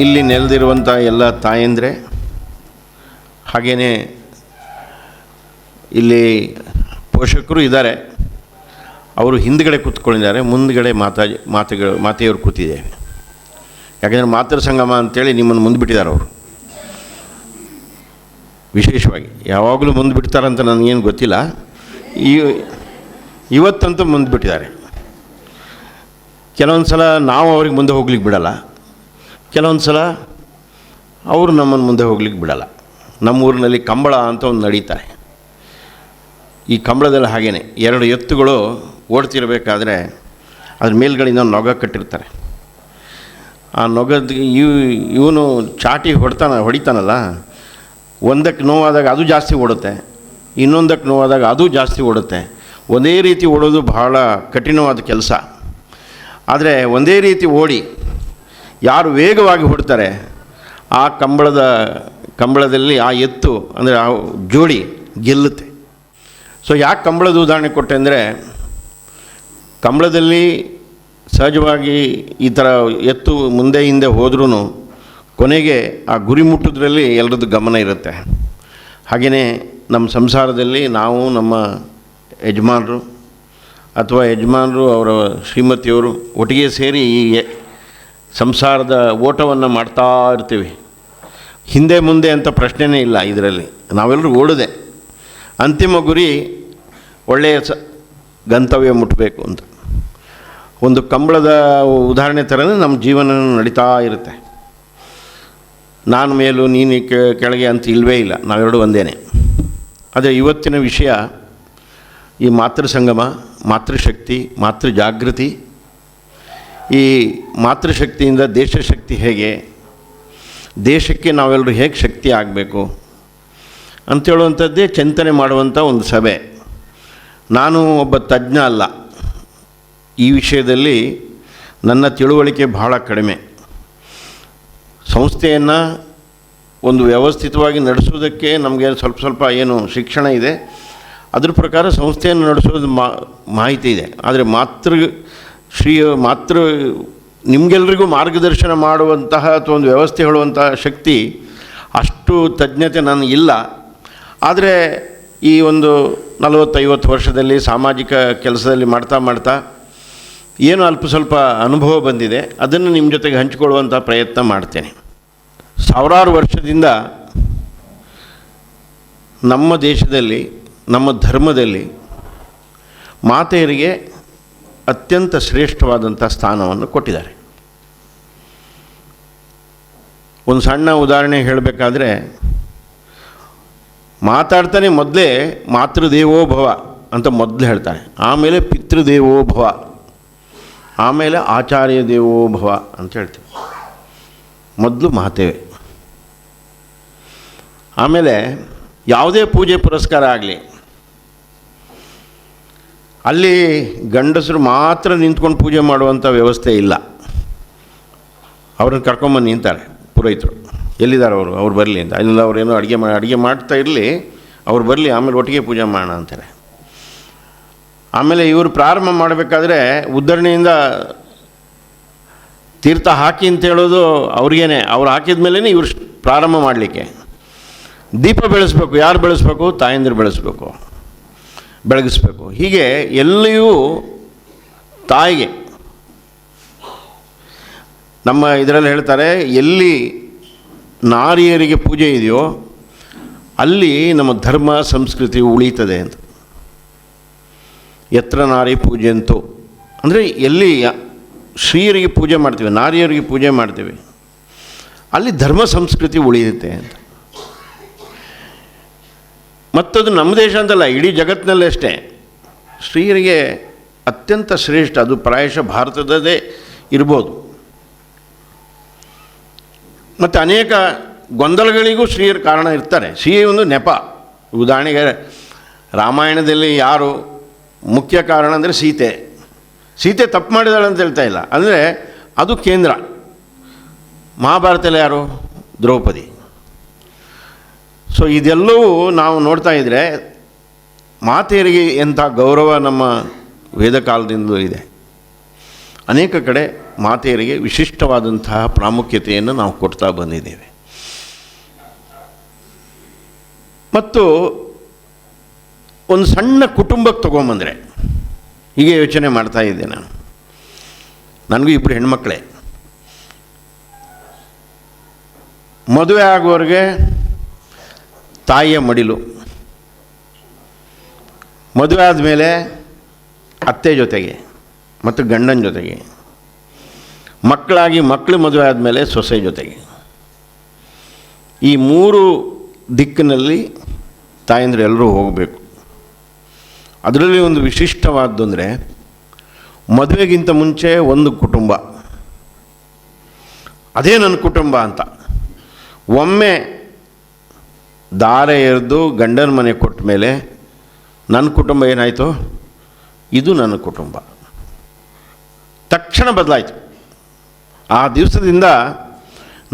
ಇಲ್ಲಿ ನೆಲೆದಿರುವಂಥ ಎಲ್ಲ ತಾಯಂದರೆ, ಹಾಗೆಯೇ ಇಲ್ಲಿ ಪೋಷಕರು ಇದ್ದಾರೆ. ಅವರು ಹಿಂದ್ಗಡೆ ಕೂತ್ಕೊಂಡಿದ್ದಾರೆ, ಮುಂದ್ಗಡೆ ಮಾತೆಯವರು ಕೂತಿದ್ದೇವೆ. ಯಾಕೆಂದರೆ ಮಾತೃ ಸಂಗಮ ಅಂತೇಳಿ ನಿಮ್ಮನ್ನು ಮುಂದೆ ಅವರು ವಿಶೇಷವಾಗಿ. ಯಾವಾಗಲೂ ಮುಂದೆ ಬಿಡ್ತಾರಂತ ನನಗೇನು ಗೊತ್ತಿಲ್ಲ, ಇವತ್ತಂತೂ ಮುಂದೆ ಬಿಟ್ಟಿದ್ದಾರೆ. ಕೆಲವೊಂದು ಸಲ ನಾವು ಅವ್ರಿಗೆ ಮುಂದೆ ಹೋಗ್ಲಿಕ್ಕೆ ಬಿಡಲ್ಲ, ಕೆಲವೊಂದು ಸಲ ಅವರು ನಮ್ಮನ್ನು ಮುಂದೆ ಹೋಗ್ಲಿಕ್ಕೆ ಬಿಡಲ್ಲ. ನಮ್ಮೂರಿನಲ್ಲಿ ಕಂಬಳ ಅಂತ ಒಂದು ನಡೀತಾರೆ. ಈ ಕಂಬಳದಲ್ಲಿ ಹಾಗೇ ಎರಡು ಎತ್ತುಗಳು ಓಡ್ತಿರಬೇಕಾದ್ರೆ ಅದ್ರ ಮೇಲ್ಗಡೆಯಿಂದ ನೊಗ ಕಟ್ಟಿರ್ತಾರೆ. ಆ ನೊಗದ ಇವನು ಚಾಟಿ ಹೊಡಿತಾನಲ್ಲ, ಒಂದಕ್ಕೆ ನೋವಾದಾಗ ಅದು ಜಾಸ್ತಿ ಓಡುತ್ತೆ, ಇನ್ನೊಂದಕ್ಕೆ ನೋವಾದಾಗ ಅದು ಜಾಸ್ತಿ ಓಡುತ್ತೆ. ಒಂದೇ ರೀತಿ ಓಡೋದು ಬಹಳ ಕಠಿಣವಾದ ಕೆಲಸ. ಆದರೆ ಒಂದೇ ರೀತಿ ಓಡಿ ಯಾರು ವೇಗವಾಗಿ ಹೊಡ್ತಾರೆ ಆ ಕಂಬಳದಲ್ಲಿ ಆ ಎತ್ತು ಅಂದರೆ ಆ ಜೋಡಿ ಗೆಲ್ಲುತ್ತೆ. ಸೊ ಯಾಕೆ ಕಂಬಳದ ಉದಾಹರಣೆ ಕೊಟ್ಟೆ ಅಂದರೆ, ಕಂಬಳದಲ್ಲಿ ಸಹಜವಾಗಿ ಈ ಥರ ಎತ್ತು ಮುಂದೆ ಹಿಂದೆ ಹೋದ್ರೂ ಕೊನೆಗೆ ಆ ಗುರಿ ಮುಟ್ಟೋದ್ರಲ್ಲಿ ಎಲ್ಲರದ್ದು ಗಮನ ಇರುತ್ತೆ. ಹಾಗೆಯೇ ನಮ್ಮ ಸಂಸಾರದಲ್ಲಿ ನಾವು ನಮ್ಮ ಯಜಮಾನರು ಅಥವಾ ಯಜಮಾನರು ಅವರ ಶ್ರೀಮತಿಯವರು ಒಟ್ಟಿಗೆ ಸೇರಿ ಈ ಸಂಸಾರದ ಓಟವನ್ನು ಮಾಡ್ತಾ ಇರ್ತೀವಿ. ಹಿಂದೆ ಮುಂದೆ ಅಂತ ಪ್ರಶ್ನೆಯೇ ಇಲ್ಲ ಇದರಲ್ಲಿ. ನಾವೆಲ್ಲರೂ ಓಡದೆ ಅಂತಿಮ ಗುರಿ ಒಳ್ಳೆಯ ಗಂತವ್ಯ ಮುಟ್ಟಬೇಕು ಅಂತ. ಒಂದು ಕಂಬಳದ ಉದಾಹರಣೆ ಥರನೇ ನಮ್ಮ ಜೀವನ ನಡೀತಾ ಇರುತ್ತೆ. ನಾನು ಮೇಲೂ ನೀನು ಕೆಳಗೆ ಅಂತ ಇಲ್ಲವೇ ಇಲ್ಲ, ನಾವೆರಡು ಒಂದೇನೆ. ಆದರೆ ಇವತ್ತಿನ ವಿಷಯ ಈ ಮಾತೃ ಸಂಗಮ, ಮಾತೃಶಕ್ತಿ, ಮಾತೃ ಜಾಗೃತಿ. ಈ ಮಾತೃಶಕ್ತಿಯಿಂದ ದೇಶಶಕ್ತಿ ಹೇಗೆ, ದೇಶಕ್ಕೆ ನಾವೆಲ್ಲರೂ ಹೇಗೆ ಶಕ್ತಿ ಆಗಬೇಕು ಅಂಥೇಳುವಂಥದ್ದೇ ಚಿಂತನೆ ಮಾಡುವಂಥ ಒಂದು ಸಭೆ. ನಾನು ಒಬ್ಬ ತಜ್ಞ ಅಲ್ಲ, ಈ ವಿಷಯದಲ್ಲಿ ನನ್ನ ತಿಳುವಳಿಕೆ ಬಹಳ ಕಡಿಮೆ. ಸಂಸ್ಥೆಯನ್ನು ಒಂದು ವ್ಯವಸ್ಥಿತವಾಗಿ ನಡೆಸೋದಕ್ಕೆ ನಮಗೆ ಸ್ವಲ್ಪ ಏನು ಶಿಕ್ಷಣ ಇದೆ, ಅದ್ರ ಪ್ರಕಾರ ಸಂಸ್ಥೆಯನ್ನು ನಡೆಸೋದು ಮಾಹಿತಿ ಇದೆ. ಆದರೆ ಮಾತೃ ನಿಮಗೆಲ್ರಿಗೂ ಮಾರ್ಗದರ್ಶನ ಮಾಡುವಂತಹ ಅಥವಾ ಒಂದು ವ್ಯವಸ್ಥೆ ಹೇಳುವಂತಹ ಶಕ್ತಿ ಅಷ್ಟು ತಜ್ಞತೆ ನನಗಿಲ್ಲ. ಆದರೆ ಈ ಒಂದು 40-50 ವರ್ಷದಲ್ಲಿ ಸಾಮಾಜಿಕ ಕೆಲಸದಲ್ಲಿ ಮಾಡ್ತಾ ಏನು ಅಲ್ಪ ಸ್ವಲ್ಪ ಅನುಭವ ಬಂದಿದೆ, ಅದನ್ನು ನಿಮ್ಮ ಜೊತೆಗೆ ಹಂಚಿಕೊಳ್ಳುವಂಥ ಪ್ರಯತ್ನ ಮಾಡ್ತೇನೆ. ಸಾವಿರಾರು ವರ್ಷದಿಂದ ನಮ್ಮ ದೇಶದಲ್ಲಿ, ನಮ್ಮ ಧರ್ಮದಲ್ಲಿ ಮಾತೆಯರಿಗೆ ಅತ್ಯಂತ ಶ್ರೇಷ್ಠವಾದಂಥ ಸ್ಥಾನವನ್ನು ಕೊಟ್ಟಿದ್ದಾರೆ. ಒಂದು ಸಣ್ಣ ಉದಾಹರಣೆ ಹೇಳಬೇಕಾದ್ರೆ, ಮಾತಾಡ್ತಾನೆ ಮೊದಲೇ ಮಾತೃದೇವೋಭವ ಅಂತ ಮೊದಲು ಹೇಳ್ತಾನೆ, ಆಮೇಲೆ ಪಿತೃದೇವೋಭವ, ಆಮೇಲೆ ಆಚಾರ್ಯ ದೇವೋಭವ ಅಂತ ಹೇಳ್ತೀವಿ. ಮೊದಲು ಮಾತೇವೆ. ಆಮೇಲೆ ಯಾವುದೇ ಪೂಜೆ ಪುರಸ್ಕಾರ ಆಗಲಿ, ಅಲ್ಲಿ ಗಂಡಸರು ಮಾತ್ರ ನಿಂತ್ಕೊಂಡು ಪೂಜೆ ಮಾಡುವಂಥ ವ್ಯವಸ್ಥೆ ಇಲ್ಲ. ಅವ್ರನ್ನ ಕರ್ಕೊಂಬಂದು ನಿಂತಾರೆ ಪುರೋಹಿತರು. ಎಲ್ಲಿದ್ದಾರೆ ಅವ್ರು ಬರಲಿ ಅಂತ. ಇಲ್ಲ ಅವ್ರೇನೋ ಅಡುಗೆ ಮಾಡ್ತಾ ಇರಲಿ, ಅವ್ರು ಬರಲಿ, ಆಮೇಲೆ ಒಟ್ಟಿಗೆ ಪೂಜೆ ಮಾಡೋಣ ಅಂತಾರೆ. ಆಮೇಲೆ ಇವರು ಪ್ರಾರಂಭ ಮಾಡಬೇಕಾದ್ರೆ ಉದ್ಧರಣೆಯಿಂದ ತೀರ್ಥ ಹಾಕಿ ಅಂತ ಹೇಳೋದು ಅವ್ರಿಗೇನೆ. ಅವ್ರು ಹಾಕಿದ ಮೇಲೇ ಇವರು ಪ್ರಾರಂಭ ಮಾಡಲಿಕ್ಕೆ. ದೀಪ ಬೆಳೆಸ್ಬೇಕು, ಯಾರು ಬೆಳೆಸ್ಬೇಕು? ತಾಯಂದಿರು ಬೆಳಗಿಸ್ಬೇಕು. ಹೀಗೆ ಎಲ್ಲಿಯೂ ತಾಯಿಗೆ, ನಮ್ಮ ಇದರಲ್ಲಿ ಹೇಳ್ತಾರೆ, ಎಲ್ಲಿ ನಾರಿಯರಿಗೆ ಪೂಜೆ ಇದೆಯೋ ಅಲ್ಲಿ ನಮ್ಮ ಧರ್ಮ ಸಂಸ್ಕೃತಿ ಉಳೀತದೆ ಅಂತ. ಯತ್ರ ನಾರಿ ಪೂಜೆಂತು ಅಂದರೆ ಎಲ್ಲಿ ಶ್ರೀಯರಿಗೆ ಪೂಜೆ ಮಾಡ್ತೀವಿ, ನಾರಿಯರಿಗೆ ಪೂಜೆ ಮಾಡ್ತೀವಿ, ಅಲ್ಲಿ ಧರ್ಮ ಸಂಸ್ಕೃತಿ ಉಳಿಯುತ್ತೆ ಅಂತ. ಮತ್ತದು ನಮ್ಮ ದೇಶ ಅಂತಲ್ಲ, ಇಡೀ ಜಗತ್ತಿನಲ್ಲೇ ಅಷ್ಟೇ ಶ್ರೀಯರಿಗೆ ಅತ್ಯಂತ ಶ್ರೇಷ್ಠ. ಅದು ಪ್ರಾಯಶಃ ಭಾರತದದೇ ಇರ್ಬೋದು. ಮತ್ತು ಅನೇಕ ಗೊಂದಲಗಳಿಗೂ ಶ್ರೀಯರು ಕಾರಣ ಇರ್ತಾರೆ. ಶ್ರೀ ಒಂದು ನೆಪ. ಉದಾಹರಣೆಗೆ ರಾಮಾಯಣದಲ್ಲಿ ಯಾರು ಮುಖ್ಯ ಕಾರಣ ಅಂದರೆ ಸೀತೆ ತಪ್ಪು ಮಾಡಿದಾಳೆ ಅಂತ ಹೇಳ್ತಾ ಇಲ್ಲ, ಅಂದರೆ ಅದು ಕೇಂದ್ರ. ಮಹಾಭಾರತದಲ್ಲಿ ಯಾರು? ದ್ರೌಪದಿ. ಸೊ ಇದೆಲ್ಲವೂ ನಾವು ನೋಡ್ತಾ ಇದ್ದರೆ ಮಾತೆಯರಿಗೆ ಎಂಥ ಗೌರವ ನಮ್ಮ ವೇದಕಾಲದಿಂದಲೂ ಇದೆ. ಅನೇಕ ಕಡೆ ಮಾತೆಯರಿಗೆ ವಿಶಿಷ್ಟವಾದಂತಹ ಪ್ರಾಮುಖ್ಯತೆಯನ್ನು ನಾವು ಕೊಡ್ತಾ ಬಂದಿದ್ದೇವೆ. ಮತ್ತು ಒಂದು ಸಣ್ಣ ಕುಟುಂಬಕ್ಕೆ ತೊಗೊಂಬಂದರೆ, ಹೀಗೆ ಯೋಚನೆ ಮಾಡ್ತಾ ಇದ್ದೆ ನಾನು. ನನಗೂ ಇಬ್ಬರು ಹೆಣ್ಮಕ್ಳೇ. ಮದುವೆ ಆಗುವವರೆಗೆ ತಾಯಿಯ ಮಡಿಲು, ಮದುವೆ ಆದಮೇಲೆ ಅತ್ತೆ ಜೊತೆಗೆ ಮತ್ತು ಗಂಡನ ಜೊತೆಗೆ, ಮಕ್ಕಳು ಮದುವೆ ಆದಮೇಲೆ ಸೊಸೆ ಜೊತೆಗೆ. ಈ ಮೂರು ದಿಕ್ಕಿನಲ್ಲಿ ತಾಯಂದಿರು ಎಲ್ಲರೂ ಹೋಗಬೇಕು. ಅದರಲ್ಲಿ ಒಂದು ವಿಶಿಷ್ಟವಾದ್ದು ಅಂದರೆ, ಮದುವೆಗಿಂತ ಮುಂಚೆ ಒಂದು ಕುಟುಂಬ, ಅದೇ ನನ್ನ ಕುಟುಂಬ ಅಂತ. ಒಮ್ಮೆ ದಾರೆ ಎರೆದು ಗಂಡನ ಮನೆ ಕೊಟ್ಟ ಮೇಲೆ ನನ್ನ ಕುಟುಂಬ ಏನಾಯಿತು, ಇದು ನನ್ನ ಕುಟುಂಬ ತಕ್ಷಣ ಬದಲಾಯಿತು. ಆ ದಿವಸದಿಂದ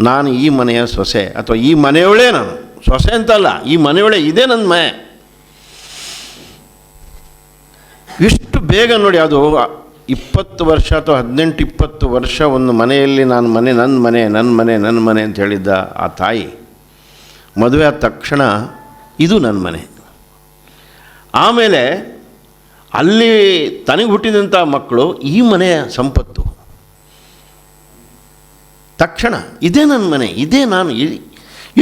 ನಾನು ಈ ಮನೆಯ ಸೊಸೆ, ಅಥವಾ ಈ ಮನೆಯವಳೇ, ನಾನು ಸೊಸೆ ಅಂತಲ್ಲ, ಈ ಮನೆಯವಳೇ, ಇದೇ ನನ್ನ ಮನೆ. ಇಷ್ಟು ಬೇಗ ನೋಡಿ, ಅದು 20 ವರ್ಷ ಅಥವಾ 18-20 ವರ್ಷ ಒಂದು ಮನೆಯಲ್ಲಿ ನನ್ನ ಮನೆ ಅಂತ ಹೇಳಿದ್ದ ಆ ತಾಯಿ, ಮದುವೆ ಆದ ತಕ್ಷಣ ಇದು ನನ್ನ ಮನೆ. ಆಮೇಲೆ ಅಲ್ಲಿ ತನಗೆ ಹುಟ್ಟಿದಂಥ ಮಕ್ಕಳು ಈ ಮನೆಯ ಸಂಪತ್ತು. ತಕ್ಷಣ ಇದೇ ನನ್ನ ಮನೆ, ಇದೇ ನಾನು.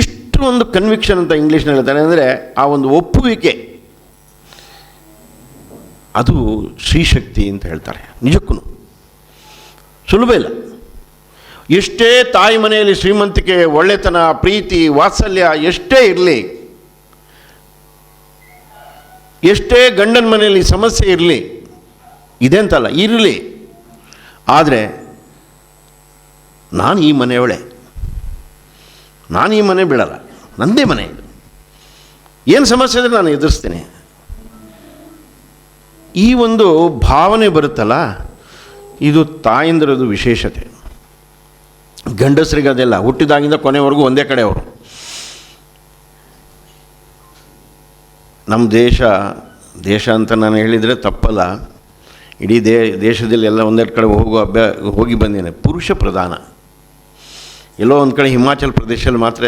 ಇಷ್ಟು ಒಂದು ಕನ್ವಿಕ್ಷನ್ ಅಂತ ಇಂಗ್ಲೀಷ್ನಲ್ಲಿ ಹೇಳ್ತಾರೆ. ಅಂದರೆ ಆ ಒಂದು ಒಪ್ಪುವಿಕೆ, ಅದು ಶ್ರೀಶಕ್ತಿ ಅಂತ ಹೇಳ್ತಾರೆ. ನಿಜಕ್ಕೂ ಸುಲಭ ಇಲ್ಲ. ಎಷ್ಟೇ ತಾಯಿ ಮನೆಯಲ್ಲಿ ಶ್ರೀಮಂತಿಕೆ, ಒಳ್ಳೆತನ, ಪ್ರೀತಿ, ವಾತ್ಸಲ್ಯ ಎಷ್ಟೇ ಇರಲಿ, ಎಷ್ಟೇ ಗಂಡನ ಮನೆಯಲ್ಲಿ ಸಮಸ್ಯೆ ಇರಲಿ, ಇದೆ ಅಂತಲ್ಲ, ಇರಲಿ, ಆದರೆ ನಾನು ಈ ಮನೆಯವಳೆ, ನಾನು ಈ ಮನೆ ಬಿಡಲ್ಲ, ನನ್ನದೇ ಮನೆ ಇದು. ಏನು ಸಮಸ್ಯೆ ಇದ್ದರೆ ನಾನು ಎದುರಿಸ್ತೇನೆ. ಈ ಒಂದು ಭಾವನೆ ಬರುತ್ತಲ್ಲ, ಇದು ತಾಯಂದಿರದು ವಿಶೇಷತೆ. ಗಂಡಸರಿಗೆ ಅದೆಲ್ಲ ಹುಟ್ಟಿದಾಗಿಂದ ಕೊನೆವರೆಗೂ ಒಂದೇ ಕಡೆ ಅವರು. ನಮ್ಮ ದೇಶ ಅಂತ ನಾನು ಹೇಳಿದರೆ ತಪ್ಪಲ್ಲ. ಇಡೀ ದೇಶದಲ್ಲಿ ಎಲ್ಲ ಒಂದೆರಡು ಕಡೆ ಹೋಗಿ ಬಂದೇನೆ. ಪುರುಷ ಪ್ರಧಾನ. ಎಲ್ಲೋ ಒಂದು ಕಡೆ ಹಿಮಾಚಲ್ ಪ್ರದೇಶದಲ್ಲಿ ಮಾತ್ರ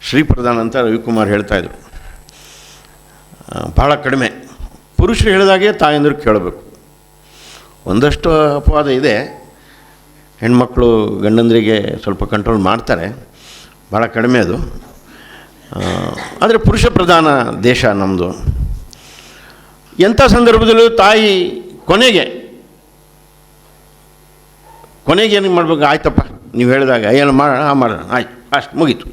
ಶ್ರೀ ಪ್ರಧಾನ ಅಂತ ರವಿಕುಮಾರ್ ಹೇಳ್ತಾಯಿದ್ರು. ಭಾಳ ಕಡಿಮೆ. ಪುರುಷರು ಹೇಳಿದಾಗೆ ತಾಯಂದಿರು ಕೇಳಬೇಕು. ಒಂದಷ್ಟು ಅಪವಾದ ಇದೆ, ಹೆಣ್ಮಕ್ಳು ಗಂಡಂದರಿಗೆ ಸ್ವಲ್ಪ ಕಂಟ್ರೋಲ್ ಮಾಡ್ತಾರೆ, ಭಾಳ ಕಡಿಮೆ ಅದು. ಆದರೆ ಪುರುಷ ಪ್ರಧಾನ ದೇಶ ನಮ್ಮದು. ಎಂಥ ಸಂದರ್ಭದಲ್ಲೂ ತಾಯಿ ಕೊನೆಗೆ ಏನು ಮಾಡಬೇಕು, ಆಯ್ತಪ್ಪ ನೀವು ಹೇಳಿದಾಗ ಏನು ಮಾಡೋಣ ಆಯ್ತು, ಅಷ್ಟು ಮುಗೀತು,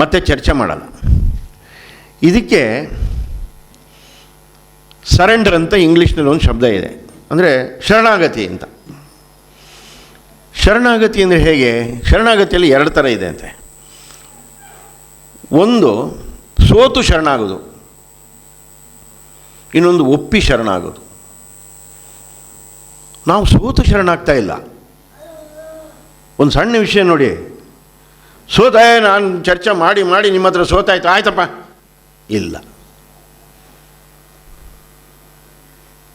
ಮತ್ತೆ ಚರ್ಚೆ ಮಾಡಲ್ಲ. ಇದಕ್ಕೆ ಸರೆಂಡರ್ ಅಂತ ಇಂಗ್ಲೀಷ್ನಲ್ಲಿ ಒಂದು ಶಬ್ದ ಇದೆ, ಅಂದರೆ ಶರಣಾಗತಿ ಅಂತ. ಶರಣಾಗತಿ ಅಂದರೆ ಹೇಗೆ? ಶರಣಾಗತಿಯಲ್ಲಿ 2 ಥರ ಇದೆ ಅಂತೆ. ಒಂದು ಸೋತು ಶರಣಾಗೋದು, ಇನ್ನೊಂದು ಒಪ್ಪಿ ಶರಣಾಗೋದು. ನಾವು ಸೋತು ಶರಣಾಗ್ತಾ ಇಲ್ಲ. ಒಂದು ಸಣ್ಣ ವಿಷಯ ನೋಡಿ, ನಾನು ಚರ್ಚೆ ಮಾಡಿ ನಿಮ್ಮ ಹತ್ರ ಸೋತಾಯ್ತು, ಆಯ್ತಪ್ಪ, ಇಲ್ಲ,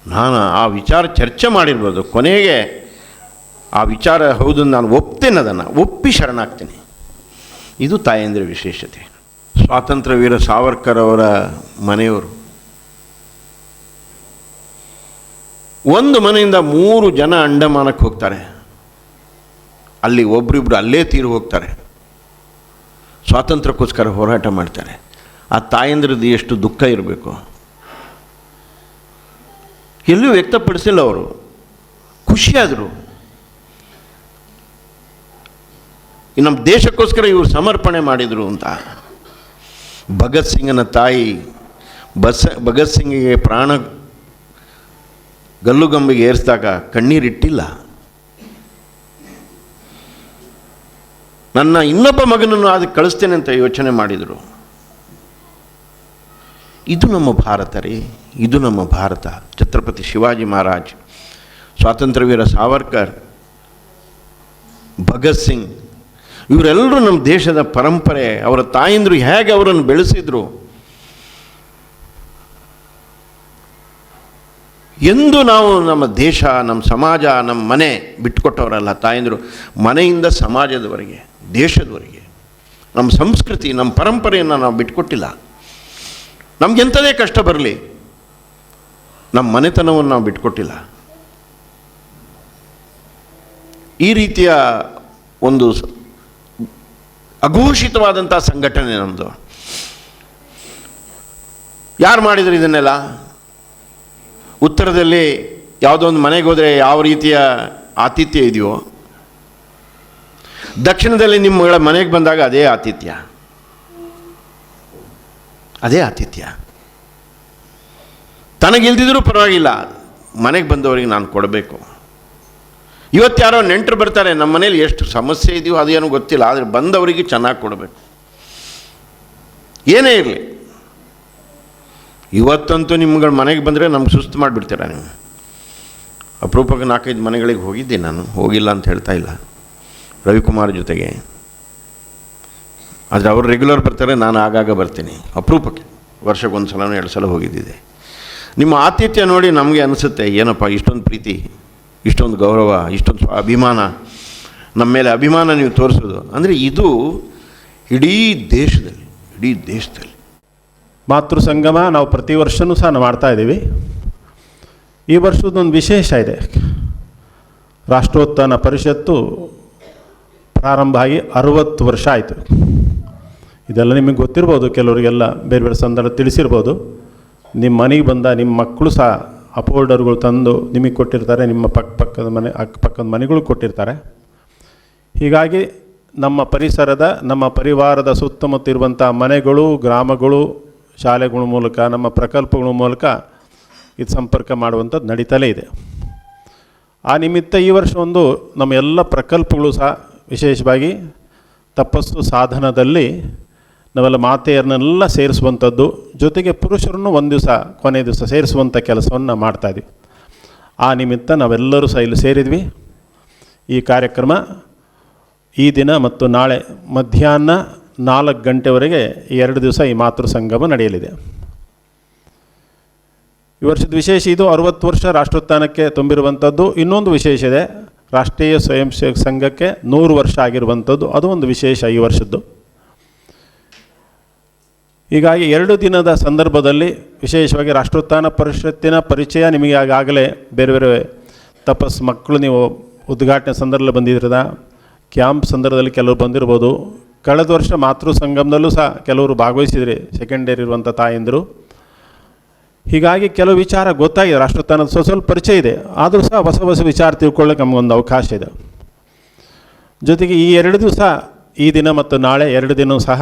ನಾನು ಆ ವಿಚಾರ ಚರ್ಚೆ ಮಾಡಿರ್ಬೋದು, ಕೊನೆಗೆ ಆ ವಿಚಾರ ಹೌದು ನಾನು ಒಪ್ತೇನೆ, ಅದನ್ನು ಒಪ್ಪಿ ಶರಣಾಗ್ತೀನಿ. ಇದು ತಾಯಂದಿರ ವಿಶೇಷತೆ. ಸ್ವಾತಂತ್ರ್ಯ ವೀರ ಸಾವರ್ಕರ್ ಅವರ ಮನೆಯವರು ಒಂದು ಮನೆಯಿಂದ 3 ಜನ ಅಂಡಮಾನಕ್ಕೆ ಹೋಗ್ತಾರೆ. ಅಲ್ಲಿ ಒಬ್ರಿಬ್ರು ಅಲ್ಲೇ ತೀರು ಹೋಗ್ತಾರೆ. ಸ್ವಾತಂತ್ರ್ಯಕ್ಕೋಸ್ಕರ ಹೋರಾಟ ಮಾಡ್ತಾರೆ. ಆ ತಾಯಂದಿರದ್ದು ಎಷ್ಟು ದುಃಖ ಇರಬೇಕು. ಎಲ್ಲೂ ವ್ಯಕ್ತಪಡಿಸಿಲ್ಲ ಅವರು, ಖುಷಿಯಾದರು. ನಮ್ಮ ದೇಶಕ್ಕೋಸ್ಕರ ಇವರು ಸಮರ್ಪಣೆ ಮಾಡಿದರು ಅಂತ. ಭಗತ್ ಸಿಂಗನ ತಾಯಿ ಭಗತ್ ಸಿಂಗಿಗೆ ಪ್ರಾಣ ಗಲ್ಲುಗಂಬಿಗೆ ಏರಿಸಿದಾಗ ಕಣ್ಣೀರಿಟ್ಟಿಲ್ಲ. ನನ್ನ ಇನ್ನೊಬ್ಬ ಮಗನನ್ನು ಅದಕ್ಕೆ ಕಳಿಸ್ತೇನೆ ಅಂತ ಯೋಚನೆ ಮಾಡಿದರು. ಇದು ನಮ್ಮ ಭಾರತ ರೀ, ಇದು ನಮ್ಮ ಭಾರತ. ಛತ್ರಪತಿ ಶಿವಾಜಿ ಮಹಾರಾಜ್, ಸ್ವಾತಂತ್ರ್ಯ ವೀರ ಸಾವರ್ಕರ್, ಭಗತ್ ಸಿಂಗ್, ಇವರೆಲ್ಲರೂ ನಮ್ಮ ದೇಶದ ಪರಂಪರೆ. ಅವರ ತಾಯಂದರು ಹೇಗೆ ಅವರನ್ನು ಬೆಳೆಸಿದ್ರು, ಎಂದು ನಾವು ನಮ್ಮ ದೇಶ, ನಮ್ಮ ಸಮಾಜ, ನಮ್ಮ ಮನೆ ಬಿಟ್ಟುಕೊಟ್ಟವರಲ್ಲ ತಾಯಂದಿರು. ಮನೆಯಿಂದ ಸಮಾಜದವರೆಗೆ, ದೇಶದವರೆಗೆ ನಮ್ಮ ಸಂಸ್ಕೃತಿ, ನಮ್ಮ ಪರಂಪರೆಯನ್ನು ನಾವು ಬಿಟ್ಟುಕೊಟ್ಟಿಲ್ಲ. ನಮಗೆಂಥದೇ ಕಷ್ಟ ಬರಲಿ, ನಮ್ಮ ಮನೆತನವನ್ನು ನಾವು ಬಿಟ್ಟುಕೊಟ್ಟಿಲ್ಲ. ಈ ರೀತಿಯ ಒಂದು ಅಘೋಷಿತವಾದಂಥ ಸಂಘಟನೆ ನಮ್ಮದು. ಯಾರು ಮಾಡಿದ್ರು ಇದನ್ನೆಲ್ಲ? ಉತ್ತರದಲ್ಲಿ ಯಾವುದೋ ಒಂದು ಮನೆಗೆ ಹೋದರೆ ಯಾವ ರೀತಿಯ ಆತಿಥ್ಯ ಇದೆಯೋ, ದಕ್ಷಿಣದಲ್ಲಿ ನಿಮ್ಮ ಮನೆಗೆ ಬಂದಾಗ ಅದೇ ಆತಿಥ್ಯ, ಅದೇ ಆತಿಥ್ಯ. ತನಗಿಲ್ದಿದ್ರೂ ಪರವಾಗಿಲ್ಲ, ಮನೆಗೆ ಬಂದವರಿಗೆ ನಾನು ಕೊಡಬೇಕು. ಇವತ್ತು ಯಾರೋ ನೆಂಟರು ಬರ್ತಾರೆ, ನಮ್ಮ ಮನೇಲಿ ಎಷ್ಟು ಸಮಸ್ಯೆ ಇದೆಯೋ ಅದೇನೋ ಗೊತ್ತಿಲ್ಲ, ಆದರೆ ಬಂದವರಿಗೆ ಚೆನ್ನಾಗಿ ಕೊಡಬೇಕು. ಏನೇ ಇರಲಿ, ಇವತ್ತಂತೂ ನಿಮ್ಗಳ ಮನೆಗೆ ಬಂದರೆ ನಮ್ಗೆ ಸುಸ್ತು ಮಾಡಿಬಿಡ್ತೀರ ನೀವು. ಅಪರೂಪಕ್ಕೆ 4-5 ಮನೆಗಳಿಗೆ ಹೋಗಿದ್ದೆ ನಾನು, ಹೋಗಿಲ್ಲ ಅಂತ ಹೇಳ್ತಾ ಇಲ್ಲ, ರವಿಕುಮಾರ್ ಜೊತೆಗೆ. ಆದರೆ ಅವರು ರೆಗ್ಯುಲರ್ ಬರ್ತಾರೆ, ನಾನು ಆಗಾಗ ಬರ್ತೀನಿ. ಅಪರೂಪಕ್ಕೆ ವರ್ಷಕ್ಕೊಂದು ಸಲನೂ 2 ಸಲ ಹೋಗಿದ್ದಿದೆ. ನಿಮ್ಮ ಆತಿಥ್ಯ ನೋಡಿ ನಮಗೆ ಅನಿಸುತ್ತೆ, ಏನಪ್ಪ ಇಷ್ಟೊಂದು ಪ್ರೀತಿ, ಇಷ್ಟೊಂದು ಗೌರವ, ಇಷ್ಟೊಂದು ಅಭಿಮಾನ, ನಮ್ಮ ಮೇಲೆ ಅಭಿಮಾನ ನೀವು ತೋರಿಸೋದು ಅಂದರೆ ಇದು ಇಡೀ ದೇಶದಲ್ಲಿ ಮಾತೃ ಸಂಗಮ ನಾವು ಪ್ರತಿ ವರ್ಷವೂ ಸಹ ಮಾಡ್ತಾಯಿದ್ದೀವಿ. ಈ ವರ್ಷದೊಂದು ವಿಶೇಷ ಇದೆ. ರಾಷ್ಟ್ರೋತ್ಥಾನ ಪರಿಷತ್ತು ಪ್ರಾರಂಭ ಆಗಿ 60 ವರ್ಷ ಆಯಿತು. ಇದೆಲ್ಲ ನಿಮಗೆ ಗೊತ್ತಿರ್ಬೋದು, ಕೆಲವರಿಗೆಲ್ಲ ಬೇರೆ ಬೇರೆ ಸಂದರ್ಭ ತಿಳಿಸಿರ್ಬೋದು. ನಿಮ್ಮ ಮನೆಗೆ ಬಂದ ನಿಮ್ಮ ಮಕ್ಕಳು ಸಹ ಅಪೋಲ್ಡರ್ಗಳು ತಂದು ನಿಮಗೆ ಕೊಟ್ಟಿರ್ತಾರೆ, ನಿಮ್ಮ ಅಕ್ಕಪಕ್ಕದ ಮನೆಗಳು ಕೊಟ್ಟಿರ್ತಾರೆ. ಹೀಗಾಗಿ ನಮ್ಮ ಪರಿಸರದ, ನಮ್ಮ ಪರಿವಾರದ ಸುತ್ತಮುತ್ತ ಇರುವಂಥ ಮನೆಗಳು, ಗ್ರಾಮಗಳು, ಶಾಲೆಗಳ ಮೂಲಕ, ನಮ್ಮ ಪ್ರಕಲ್ಪಗಳ ಮೂಲಕ ಇದು ಸಂಪರ್ಕ ಮಾಡುವಂಥದ್ದು ನಡೀತಲೇ ಇದೆ. ಆ ನಿಮಿತ್ತ ಈ ವರ್ಷ ನಮ್ಮ ಎಲ್ಲ ಪ್ರಕಲ್ಪಗಳು ಸಹ ವಿಶೇಷವಾಗಿ ತಪಸ್ಸು ಸಾಧನದಲ್ಲಿ ನಾವೆಲ್ಲ ಮಾತೆಯರನ್ನೆಲ್ಲ ಸೇರಿಸುವಂಥದ್ದು, ಜೊತೆಗೆ ಪುರುಷರನ್ನು ಒಂದು ದಿವಸ ಕೊನೆ ದಿವಸ ಸೇರಿಸುವಂಥ ಕೆಲಸವನ್ನು ಮಾಡ್ತಾಯಿದ್ವಿ. ಆ ನಿಮಿತ್ತ ನಾವೆಲ್ಲರೂ ಸಹ ಇಲ್ಲಿ ಸೇರಿದ್ವಿ. ಈ ಕಾರ್ಯಕ್ರಮ ಈ ದಿನ ಮತ್ತು ನಾಳೆ ಮಧ್ಯಾಹ್ನ 4 ಗಂಟೆವರೆಗೆ 2 ದಿವಸ ಈ ಮಾತೃ ಸಂಗಮ ನಡೆಯಲಿದೆ. ಈ ವರ್ಷದ ವಿಶೇಷ ಇದು 60 ವರ್ಷ ರಾಷ್ಟ್ರೋತ್ಥಾನಕ್ಕೆ ತುಂಬಿರುವಂಥದ್ದು. ಇನ್ನೊಂದು ವಿಶೇಷ ಇದೆ, ರಾಷ್ಟ್ರೀಯ ಸ್ವಯಂ ಸೇವಕ ಸಂಘಕ್ಕೆ 100 ವರ್ಷ ಆಗಿರುವಂಥದ್ದು, ಅದು ಒಂದು ವಿಶೇಷ ಈ ವರ್ಷದ್ದು. ಹೀಗಾಗಿ 2 ದಿನದ ಸಂದರ್ಭದಲ್ಲಿ ವಿಶೇಷವಾಗಿ ರಾಷ್ಟ್ರೋತ್ಥಾನ ಪರಿಷತ್ತಿನ ಪರಿಚಯ ನಿಮಗೆ ಆಗಾಗಲೇ ಬೇರೆ ಬೇರೆ ತಪಸ್ ಮಕ್ಕಳು ನೀವು ಉದ್ಘಾಟನೆ ಸಂದರ್ಭದಲ್ಲಿ ಬಂದಿದ್ದೀರದ, ಕ್ಯಾಂಪ್ ಸಂದರ್ಭದಲ್ಲಿ ಕೆಲವರು ಬಂದಿರ್ಬೋದು. ಕಳೆದ ವರ್ಷ ಮಾತೃ ಸಂಗಮದಲ್ಲೂ ಸಹ ಕೆಲವರು ಭಾಗವಹಿಸಿದ್ರಿ, ಸೆಕೆಂಡ್ ಇಯರ್ ಇರುವಂಥ ತಾಯಂದಿರು. ಹೀಗಾಗಿ ಕೆಲವು ವಿಚಾರ ಗೊತ್ತಾಗಿದೆ, ರಾಷ್ಟ್ರೋತ್ಥಾನದ ಸ್ವಲ್ಪ ಪರಿಚಯ ಇದೆ, ಆದರೂ ಸಹ ಹೊಸ ವಿಚಾರ ತಿಳ್ಕೊಳ್ಳೋಕೆ ನಮಗೊಂದು ಅವಕಾಶ ಇದೆ. ಜೊತೆಗೆ ಈ 2 ದಿವಸ, ಈ ದಿನ ಮತ್ತು ನಾಳೆ 2 ದಿನ ಸಹ